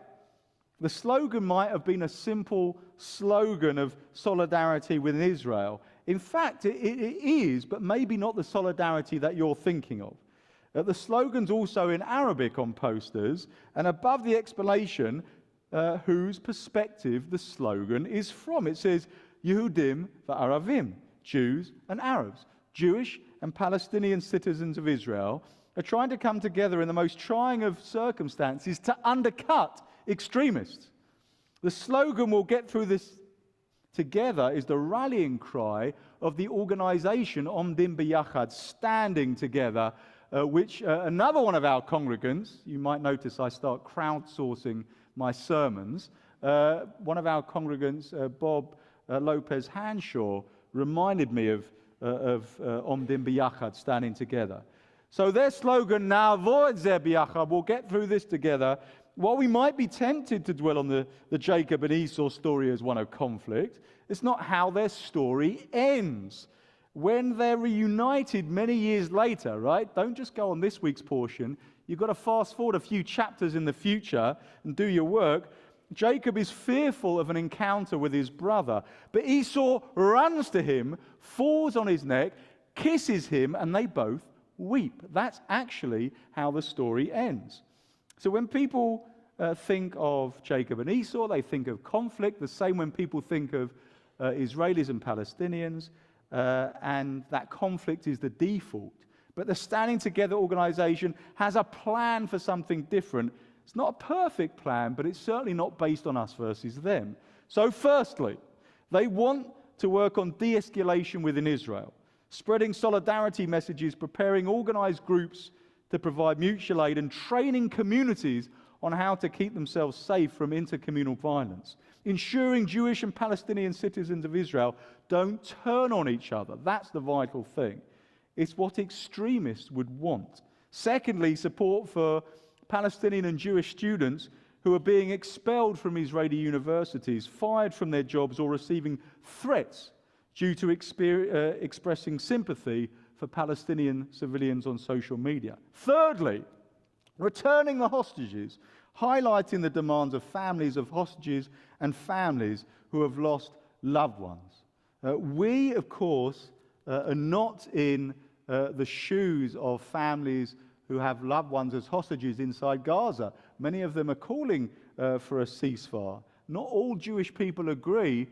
The slogan might have been a simple slogan of solidarity with Israel. In fact, it is, but maybe not the solidarity that you're thinking of. The slogan's also in Arabic on posters, and above the explanation, whose perspective the slogan is from. It says, Yehudim va'aravim, Jews and Arabs. Jewish and Palestinian citizens of Israel are trying to come together in the most trying of circumstances to undercut extremists. The slogan, we'll get through this together, is the rallying cry of the organization Omdim B'Yachad, standing together, which another one of our congregants, you might notice I start crowdsourcing my sermons, one of our congregants, Bob Lopez Hanshaw, reminded me of Omdim B'Yachad, standing together. So their slogan, Na'avod ze biyachad, we'll get through this together. While we might be tempted to dwell on the Jacob and Esau story as one of conflict, it's not how their story ends. When they're reunited many years later, right? Don't just go on this week's portion. You've got to fast forward a few chapters in the future and do your work. Jacob is fearful of an encounter with his brother, but Esau runs to him, falls on his neck, kisses him, and they both weep. That's actually how the story ends. So when people think of Jacob and Esau, they think of conflict, the same when people think of Israelis and Palestinians, and that conflict is the default. But the Standing Together organization has a plan for something different. It's not a perfect plan, but it's certainly not based on us versus them. So firstly, they want to work on de-escalation within Israel, spreading solidarity messages, preparing organized groups to provide mutual aid, and training communities on how to keep themselves safe from intercommunal violence, ensuring Jewish and Palestinian citizens of Israel don't turn on each other. That's the vital thing. It's what extremists would want. Secondly, support for Palestinian and Jewish students who are being expelled from Israeli universities, fired from their jobs, or receiving threats due to expressing sympathy for Palestinian civilians on social media. Thirdly, returning the hostages, highlighting the demands of families of hostages and families who have lost loved ones. We, of course, are not in the shoes of families who have loved ones as hostages inside Gaza. Many of them are calling for a ceasefire. Not all Jewish people agree,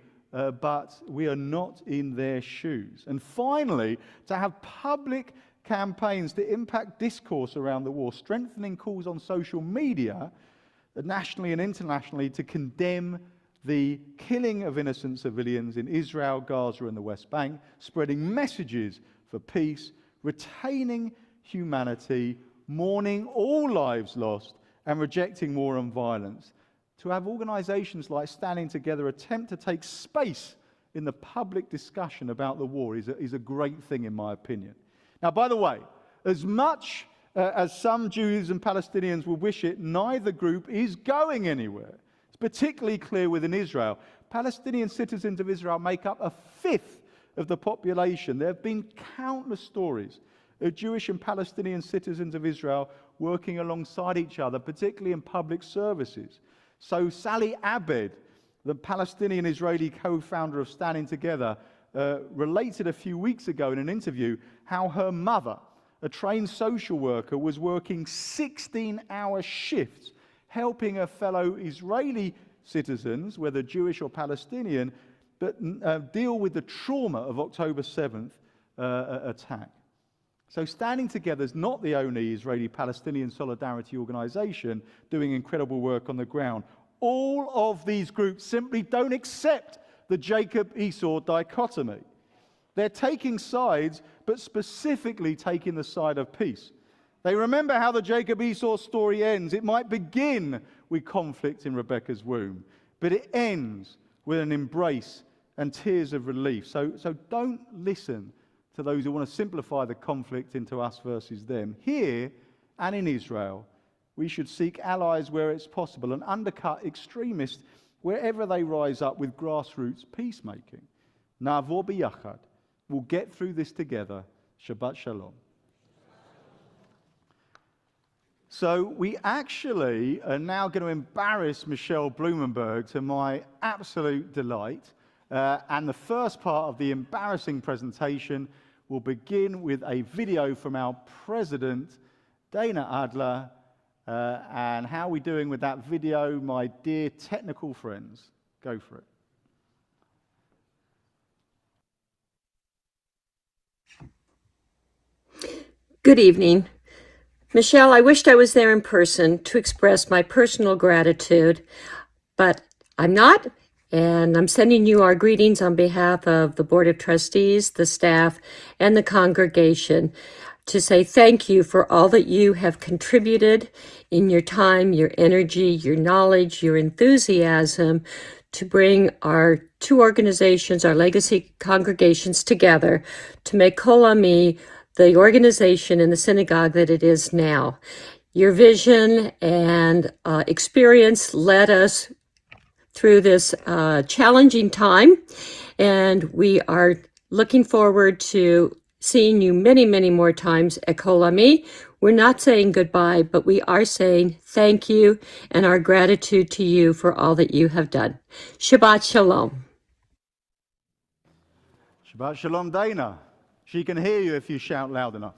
but we are not in their shoes. And finally, to have public campaigns to impact discourse around the war, strengthening calls on social media, nationally and internationally, to condemn the killing of innocent civilians in Israel, Gaza, and the West Bank, spreading messages for peace, retaining humanity, mourning all lives lost, and rejecting war and violence. To have organizations like Standing Together attempt to take space in the public discussion about the war is a great thing, in my opinion. Now, by the way, as much as some Jews and Palestinians will wish it, neither group is going anywhere. It's particularly clear within Israel. Palestinian citizens of Israel make up a fifth of the population. There have been countless stories of Jewish and Palestinian citizens of Israel working alongside each other, particularly in public services. So Sally Abed, the Palestinian-Israeli co-founder of Standing Together, related a few weeks ago in an interview how her mother, a trained social worker, was working 16-hour shifts helping her fellow Israeli citizens, whether Jewish or Palestinian, but deal with the trauma of October 7th attack. So Standing Together is not the only Israeli-Palestinian solidarity organization doing incredible work on the ground. All of these groups simply don't accept the Jacob-Esau dichotomy. They're taking sides, but specifically taking the side of peace. They remember how the Jacob-Esau story ends. It might begin with conflict in Rebekah's womb, but it ends with an embrace and tears of relief. So don't listen to those who want to simplify the conflict into us versus them. Here and in Israel, we should seek allies where it's possible and undercut extremists wherever they rise up with grassroots peacemaking. Na'avor b'yachad. We'll get through this together. Shabbat Shalom. So we actually are now going to embarrass Michelle Blumenberg to my absolute delight. And the first part of the embarrassing presentation will begin with a video from our president, Dana Adler. And how are we doing with that video, my dear technical friends? Go for it. Good evening. Michelle, I wished I was there in person to express my personal gratitude, but I'm not, and I'm sending you our greetings on behalf of the Board of Trustees, the staff, and the congregation to say thank you for all that you have contributed in your time, your energy, your knowledge, your enthusiasm to bring our two organizations, our legacy congregations together to make Kol Ami the organization in the synagogue that it is now. Your vision and experience led us through this challenging time, and we are looking forward to seeing you many, many more times at Kol Ami. We're not saying goodbye, but we are saying thank you and our gratitude to you for all that you have done. Shabbat Shalom. Shabbat Shalom, Dana. She can hear you if you shout loud enough.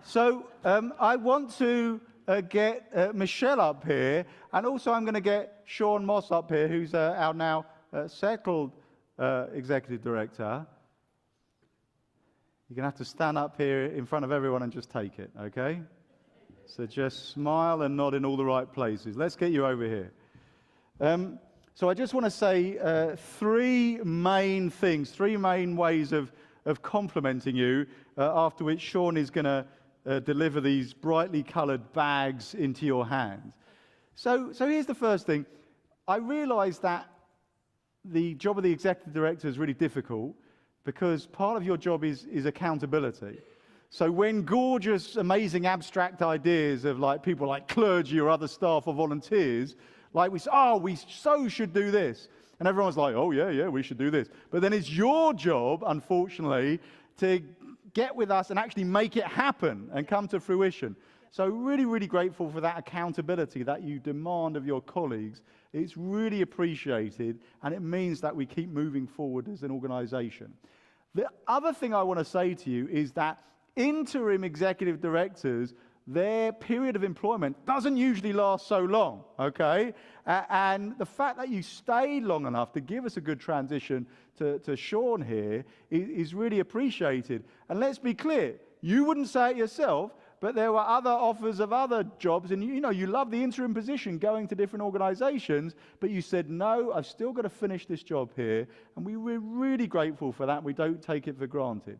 So I want to get Michelle up here, and also I'm going to get Sean Moss up here, who's our now settled executive director. You're going to have to stand up here in front of everyone and just take it, okay? So just smile and nod in all the right places. Let's get you over here. So I just want to say three main things, three main ways of complimenting you, after which Sean is going to deliver these brightly colored bags into your hands. So here's the first thing. I realize that the job of the executive director is really difficult because part of your job is accountability. So when gorgeous, amazing abstract ideas of like people like clergy or other staff or volunteers, like we say, oh, we so should do this. And everyone's like, oh, yeah, we should do this. But then it's your job, unfortunately, to get with us and actually make it happen and come to fruition. So really, really grateful for that accountability that you demand of your colleagues. It's really appreciated, and it means that we keep moving forward as an organization. The other thing I want to say to you is that interim executive directors, their period of employment doesn't usually last so long, okay? And the fact that you stayed long enough to give us a good transition to Sean here is really appreciated. And let's be clear, you wouldn't say it yourself, but there were other offers of other jobs, and you love the interim position going to different organizations, but you said, no, I've still got to finish this job here, and we're really grateful for that. We don't take it for granted.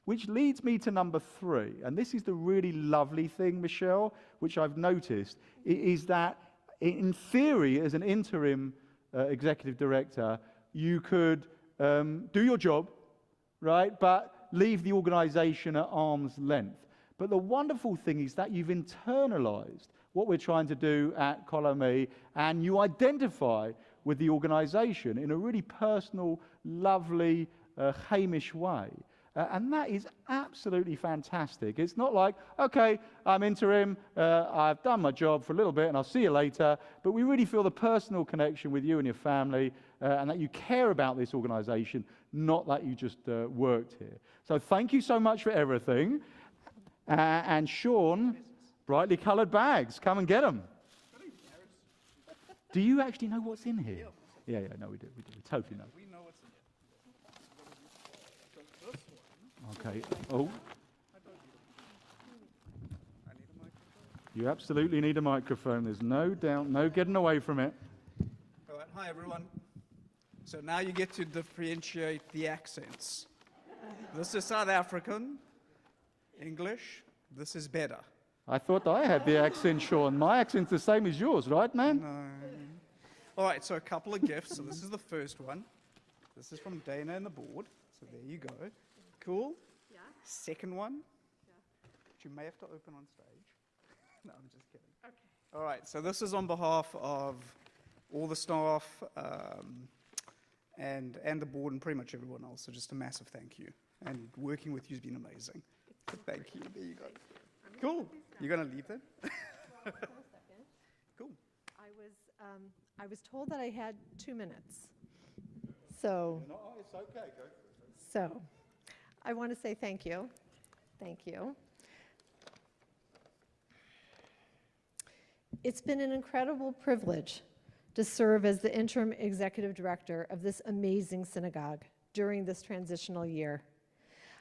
Which leads me to number 3, and this is the really lovely thing, Michelle, which I've noticed, is that in theory, as an interim executive director, you could do your job, right, but leave the organization at arm's length. But the wonderful thing is that you've internalized what we're trying to do at Colony, and you identify with the organization in a really personal, lovely, Hamish way. And that is absolutely fantastic. It's not like, okay, I'm interim, I've done my job for a little bit and I'll see you later, but we really feel the personal connection with you and your family, and that you care about this organization, not that you just worked here. So thank you so much for everything. And Sean, brightly colored bags, come and get them. Do you actually know what's in here? Yeah, no, we do. We totally know. We know what's in it. So this one. Okay. Oh. I need a microphone. You absolutely need a microphone. There's no doubt, no getting away from it. All right. Hi, everyone. So now you get to differentiate the accents. This is South African, English. This is better. I thought I had the accent, Sean. My accent's the same as yours, right, man? No. All right, so a couple of gifts. So this is the first one. This is from Dana and the board. So there you go. Cool? Yeah. Second one, which you may have to open on stage. No, I'm just kidding. Okay. All right, so this is on behalf of all the staff and the board and pretty much everyone else. So just a massive thank you. And working with you has been amazing. So thank you. There you go. Cool. You're going to leave then? Cool. I was told that I had 2 minutes. So, No, it's okay. Go. so I want to say thank you. Thank you. It's been an incredible privilege to serve as the interim executive director of this amazing synagogue during this transitional year.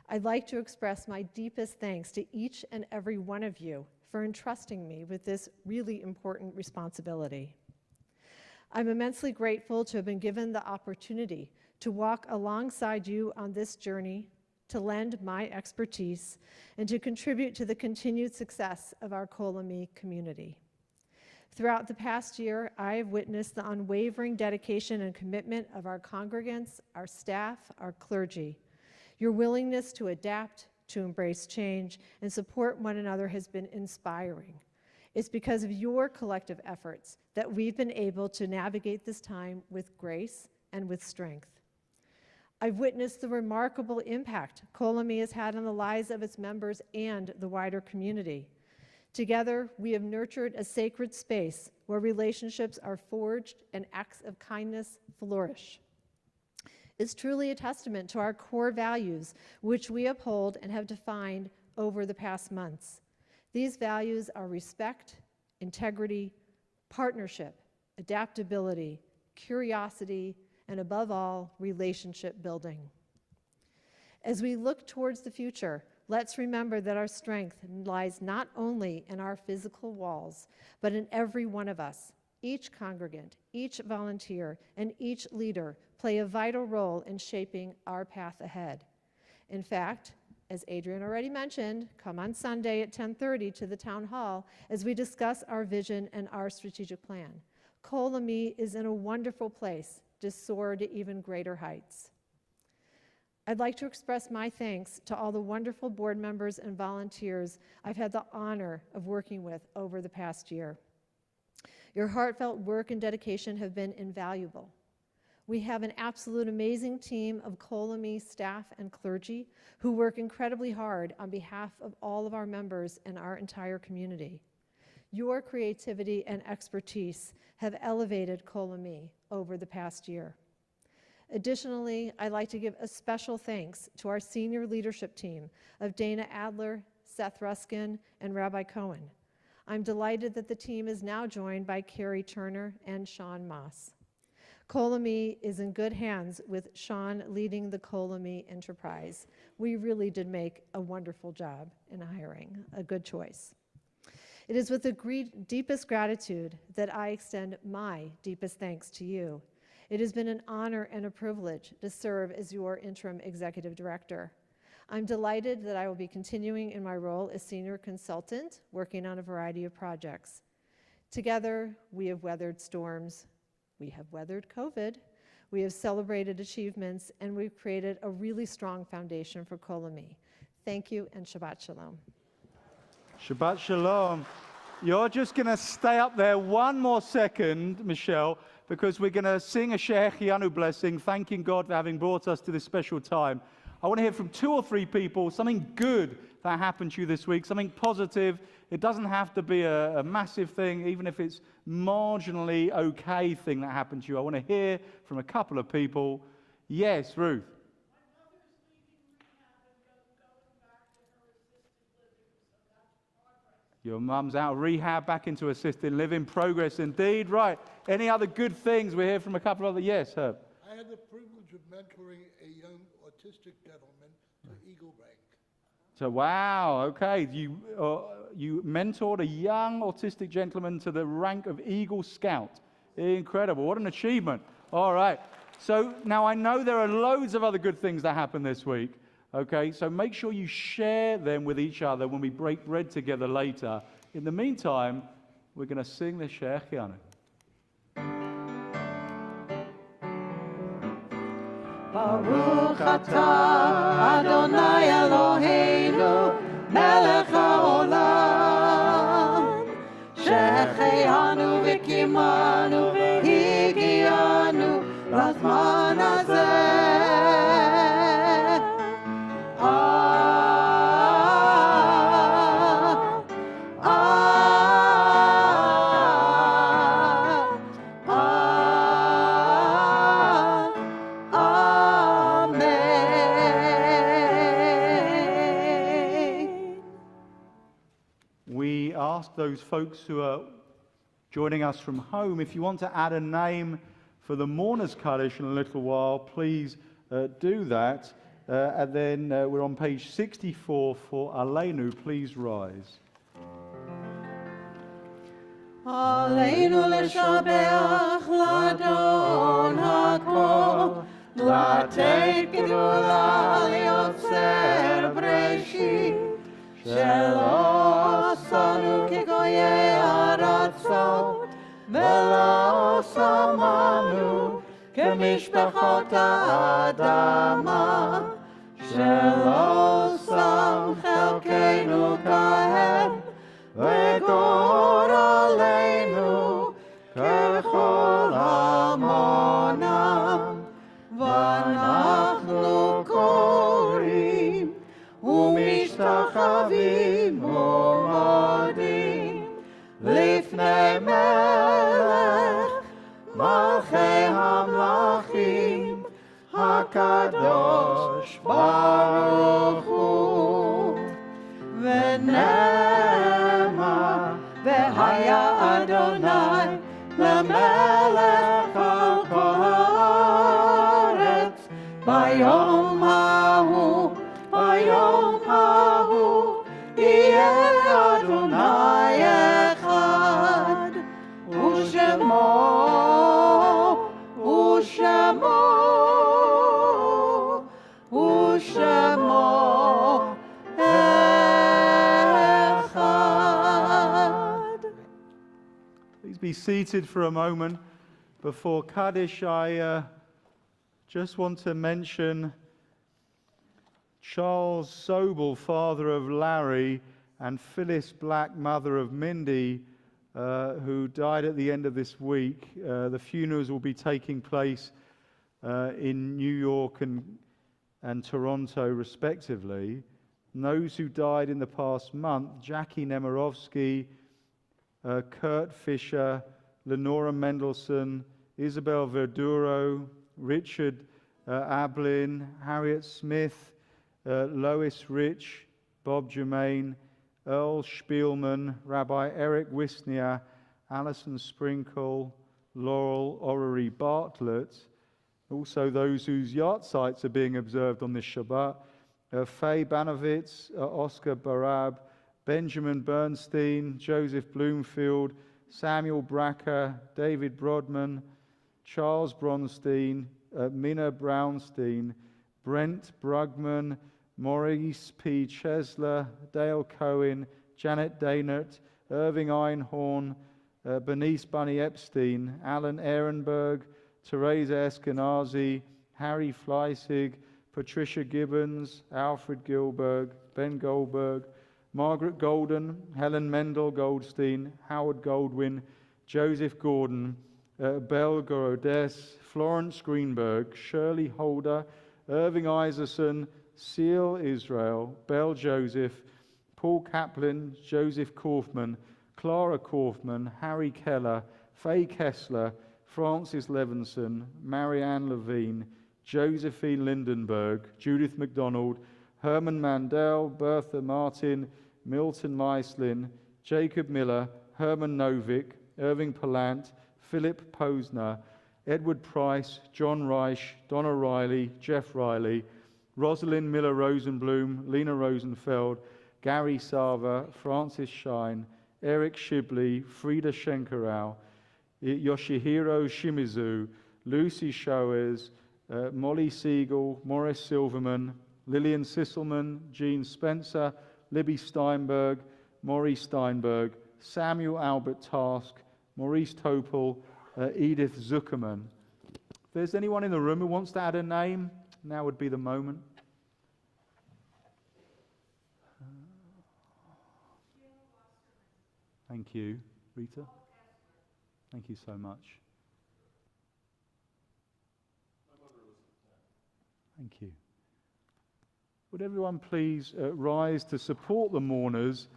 I'd like to express my deepest thanks to each and every one of you for entrusting me with this really important responsibility. I'm immensely grateful to have been given the opportunity to walk alongside you on this journey, to lend my expertise, and to contribute to the continued success of our Kol Ami community. Throughout the past year, I have witnessed the unwavering dedication and commitment of our congregants, our staff, our clergy. Your willingness to adapt, to embrace change, and support one another has been inspiring. It's because of your collective efforts that we've been able to navigate this time with grace and with strength. I've witnessed the remarkable impact Kol Ami has had on the lives of its members and the wider community. Together, we have nurtured a sacred space where relationships are forged and acts of kindness flourish. It's truly a testament to our core values, which we uphold and have defined over the past months. These values are respect, integrity, partnership, adaptability, curiosity, and above all, relationship building. As we look towards the future, let's remember that our strength lies not only in our physical walls, but in every one of us. Each congregant, each volunteer, and each leader play a vital role in shaping our path ahead. In fact, as Adrian already mentioned, come on Sunday at 10:30 to the town hall as we discuss our vision and our strategic plan. Kol Ami is in a wonderful place to soar to even greater heights. I'd like to express my thanks to all the wonderful board members and volunteers I've had the honor of working with over the past year. Your heartfelt work and dedication have been invaluable. We have an absolute amazing team of Kol Ami staff and clergy who work incredibly hard on behalf of all of our members and our entire community. Your creativity and expertise have elevated Kol Ami over the past year. Additionally, I'd like to give a special thanks to our senior leadership team of Dana Adler, Seth Ruskin, and Rabbi Cohen. I'm delighted that the team is now joined by Carrie Turner and Sean Moss. Kol Ami is in good hands with Sean leading the Kol Ami enterprise. We really did make a wonderful job in hiring, a good choice. It is with the deepest gratitude that I extend my deepest thanks to you. It has been an honor and a privilege to serve as your interim executive director. I'm delighted that I will be continuing in my role as senior consultant, working on a variety of projects. Together, we have weathered storms, we have weathered COVID, we have celebrated achievements, and we've created a really strong foundation for Kol Ami. Thank you, and Shabbat Shalom. Shabbat Shalom. You're just going to stay up there one more second, Michelle, because we're going to sing a Shehechianu blessing, thanking God for having brought us to this special time. I want to hear from 2 or 3 people, something good that happened to you this week, something positive. It doesn't have to be a massive thing, even if it's marginally okay thing that happened to you. I want to hear from a couple of people. Yes, Ruth. Your mum's out of rehab, back into assisted living. Progress indeed. Right. Any other good things? We hear from a couple of other. Yes, Herb. I had the privilege of mentoring a young autistic gentleman to Eagle Rank. So, wow. Okay. You mentored a young autistic gentleman to the rank of Eagle Scout. Incredible. What an achievement. All right. So now I know there are loads of other good things that happened this week. Okay, so make sure you share them with each other when we break bread together later. In the meantime, we're going to sing the Shehechianu. Baruch atah Adonai Eloheinu melech haolam Shehechianu v'kimanu v'higianu lazman hazeh. Those folks who are joining us from home, if you want to add a name for the Mourners Kaddish in a little while, please do that. And then we're on page 64 for Aleinu. Please rise. Aleinu l'shabeach l'Adon hakol, l'ateit gedula liotzer breshit, shelo sanu kegoyei haratzot, velo samanu kemishpachot ha'adama, shelo sam chelkeinu kahem, v'gor aleinu kechol hamonam, v'anachnu korim umishtachavim u'modim lifnei melech malchei hamlachim hakadosh baruch hu v'nema v'haya Adonai lemelech al kol haaretz bayom hahu yeh Adonai echad u'shemo echad. Please be seated for a moment. Before Kaddish, I just want to mention Charles Sobel, father of Larry, and Phyllis Black, mother of Mindy, who died at the end of this week. The funerals will be taking place in New York and Toronto, respectively. And those who died in the past month: Jackie Nemirovsky, Kurt Fisher, Lenora Mendelsohn, Isabel Verduro, Richard Ablin, Harriet Smith, Lois Rich, Bob Germain, Earl Spielman, Rabbi Eric Wisnia, Alison Sprinkle, Laurel Orrery Bartlett, also those whose yahrzeits are being observed on this Shabbat: Faye Banovitz, Oscar Barab, Benjamin Bernstein, Joseph Bloomfield, Samuel Bracker, David Brodman, Charles Bronstein, Minna Brownstein, Brent Brugman, Maurice P. Chesler, Dale Cohen, Janet Daynert, Irving Einhorn, Bernice Bunny Epstein, Alan Ehrenberg, Teresa Eskenazi, Harry Fleissig, Patricia Gibbons, Alfred Gilberg, Ben Goldberg, Margaret Golden, Helen Mendel Goldstein, Howard Goldwyn, Joseph Gordon, Belle Gorodes, Florence Greenberg, Shirley Holder, Irving Isaacson, Seal Israel, Belle Joseph, Paul Kaplan, Joseph Kaufman, Clara Kaufman, Harry Keller, Faye Kessler, Francis Levinson, Marianne Levine, Josephine Lindenberg, Judith MacDonald, Herman Mandel, Bertha Martin, Milton Meislin, Jacob Miller, Herman Novick, Irving Palant, Philip Posner, Edward Price, John Reich, Donna Riley, Jeff Riley, Rosalind Miller Rosenblum, Lena Rosenfeld, Gary Sava, Francis Shine, Eric Shibley, Frida Schenkerau, Yoshihiro Shimizu, Lucy Showers, Molly Siegel, Morris Silverman, Lillian Sisselman, Jean Spencer, Libby Steinberg, Maurice Steinberg, Samuel Albert Task, Maurice Topol, Edith Zuckerman. If there's anyone in the room who wants to add a name, now would be the moment. Thank you. Rita? Thank you so much. Thank you. Would everyone please rise to support the mourners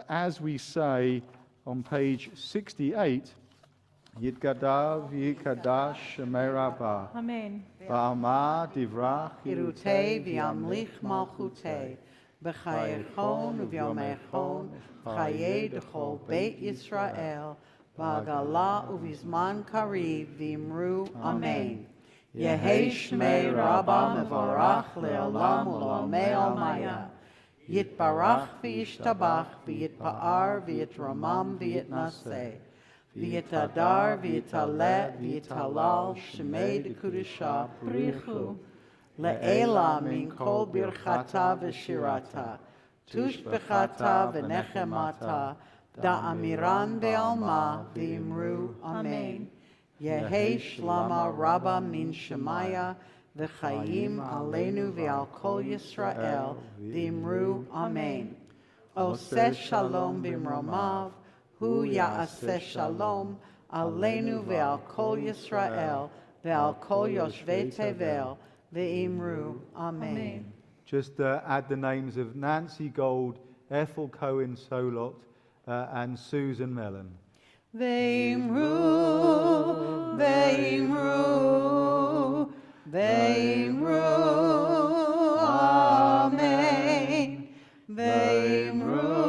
as we say on page 68, Yitgadav Yikadash Shemerabah. Amen. Ba'ama Divrach Hirutei v'yamlich malchutei, b'chayechon u'vyomechon, b'chayei d'chol Beit Yisrael, b'agala u'vizman kariv v'imru Amen. Yehei shmei Rabba mevarach le'olam u'lamei almaya. Yitbarach v'yishtabach v'yitpa'ar v'yitramam v'yitnaseh. V'yitadar v'yitaleh v'yitalal shemei d'kudusha brichu. Le'ela min kol birchata v'shirata. Tushbechata v'nechemata. Da'amiran ve'alma v'imru Amen. Yehei shlama rabba min shemaya. V'chayim aleinu v'al kol Yisrael v'imru Amen. Oseh shalom b'mromav. Hu ya'aseh shalom aleinu ve'al kol Yisrael ve'al kol yoshvei tevel ve'imru Amen. Just add the names of Nancy Gold, Ethel Cohen Solot, and Susan Mellon. Ve'imru, ve'imru, ve'imru Amen. Ve'imru.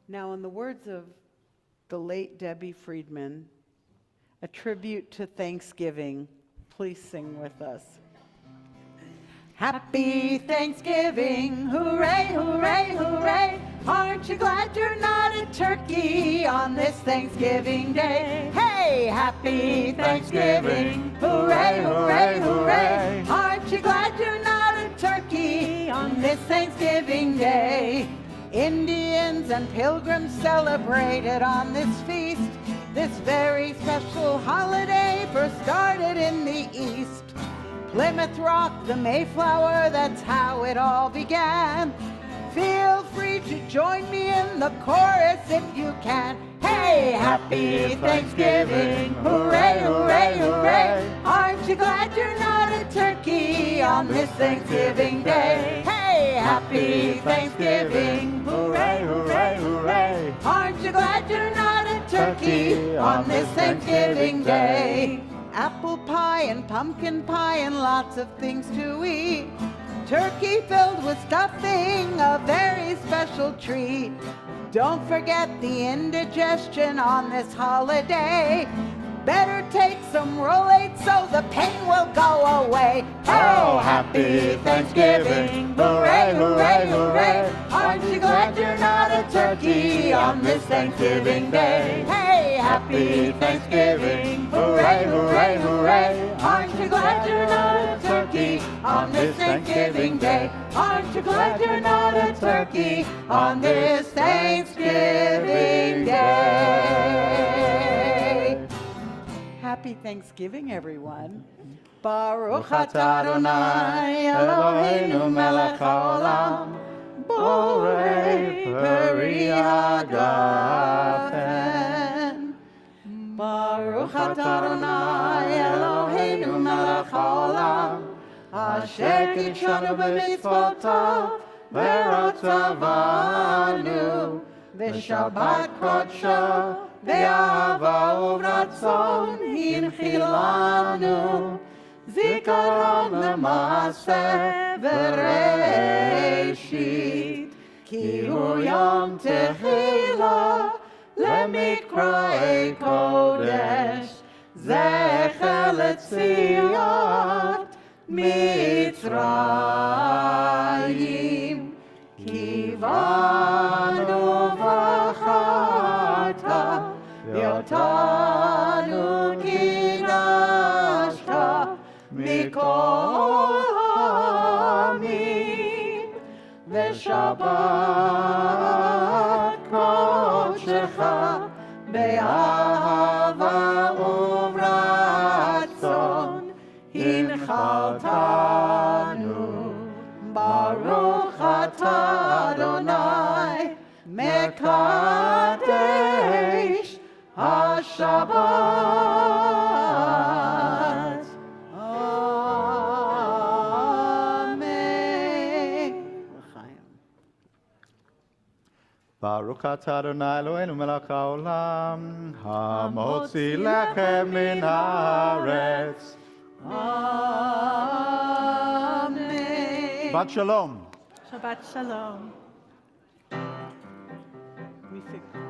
Now, in the words of the late Debbie Friedman, a tribute to Thanksgiving, please sing with us. Happy Thanksgiving, hooray, hooray, hooray. Aren't you glad you're not a turkey on this Thanksgiving Day? Hey, happy Thanksgiving, hooray, hooray, hooray. Aren't you glad you're not a turkey on this Thanksgiving Day? Indians and pilgrims celebrated on this feast. This very special holiday first started in the East. Plymouth Rock, the Mayflower, that's how it all began. Feel free to join me in the chorus if you can. Hey, happy Thanksgiving, hooray, hooray, hooray. Aren't you glad you're not a turkey on this Thanksgiving Day? Hey, happy Thanksgiving, hooray, hooray, hooray. Aren't you glad you're not a turkey on this Thanksgiving Day? Apple pie and pumpkin pie and lots of things to eat. Turkey filled with stuffing, a very special treat. Don't forget the indigestion on this holiday. Better take some Rolaids so the pain will go away. Oh, happy Thanksgiving, hooray, hooray, hooray. Aren't you glad you're not a turkey on this Thanksgiving Day? Hey, Happy Thanksgiving, hooray, hooray, hooray. Aren't you glad you're not a turkey on this Thanksgiving Day? Aren't you glad you're not a turkey on this Thanksgiving Day? Happy Thanksgiving, everyone. Baruch atah Adonai Eloheinu melech haolam, borei peri hagafen. Baruch atah Adonai Eloheinu melech haolam, asher kidshanu b'mitzvotav v'rotzavanu v'shabbat kodsho v'ahava uvratzon hinchilanu zikaron l'maaseh v'reishit ki hu yom tehillah למקראי קודש, זכר לציון מצרים. כי באנו בחרת, ואותנו קידשת מכל העמים, ושבת קודשך באהבה וברצון הנחלתנו. ברוך אתה אדוני מקדש השבת. אמן. לחיים. Baruch atah Adonai Eloheinu melech haolam, hamotzi lechem min haaretz. Amen. Shabbat Shalom. Shabbat Shalom. We fig-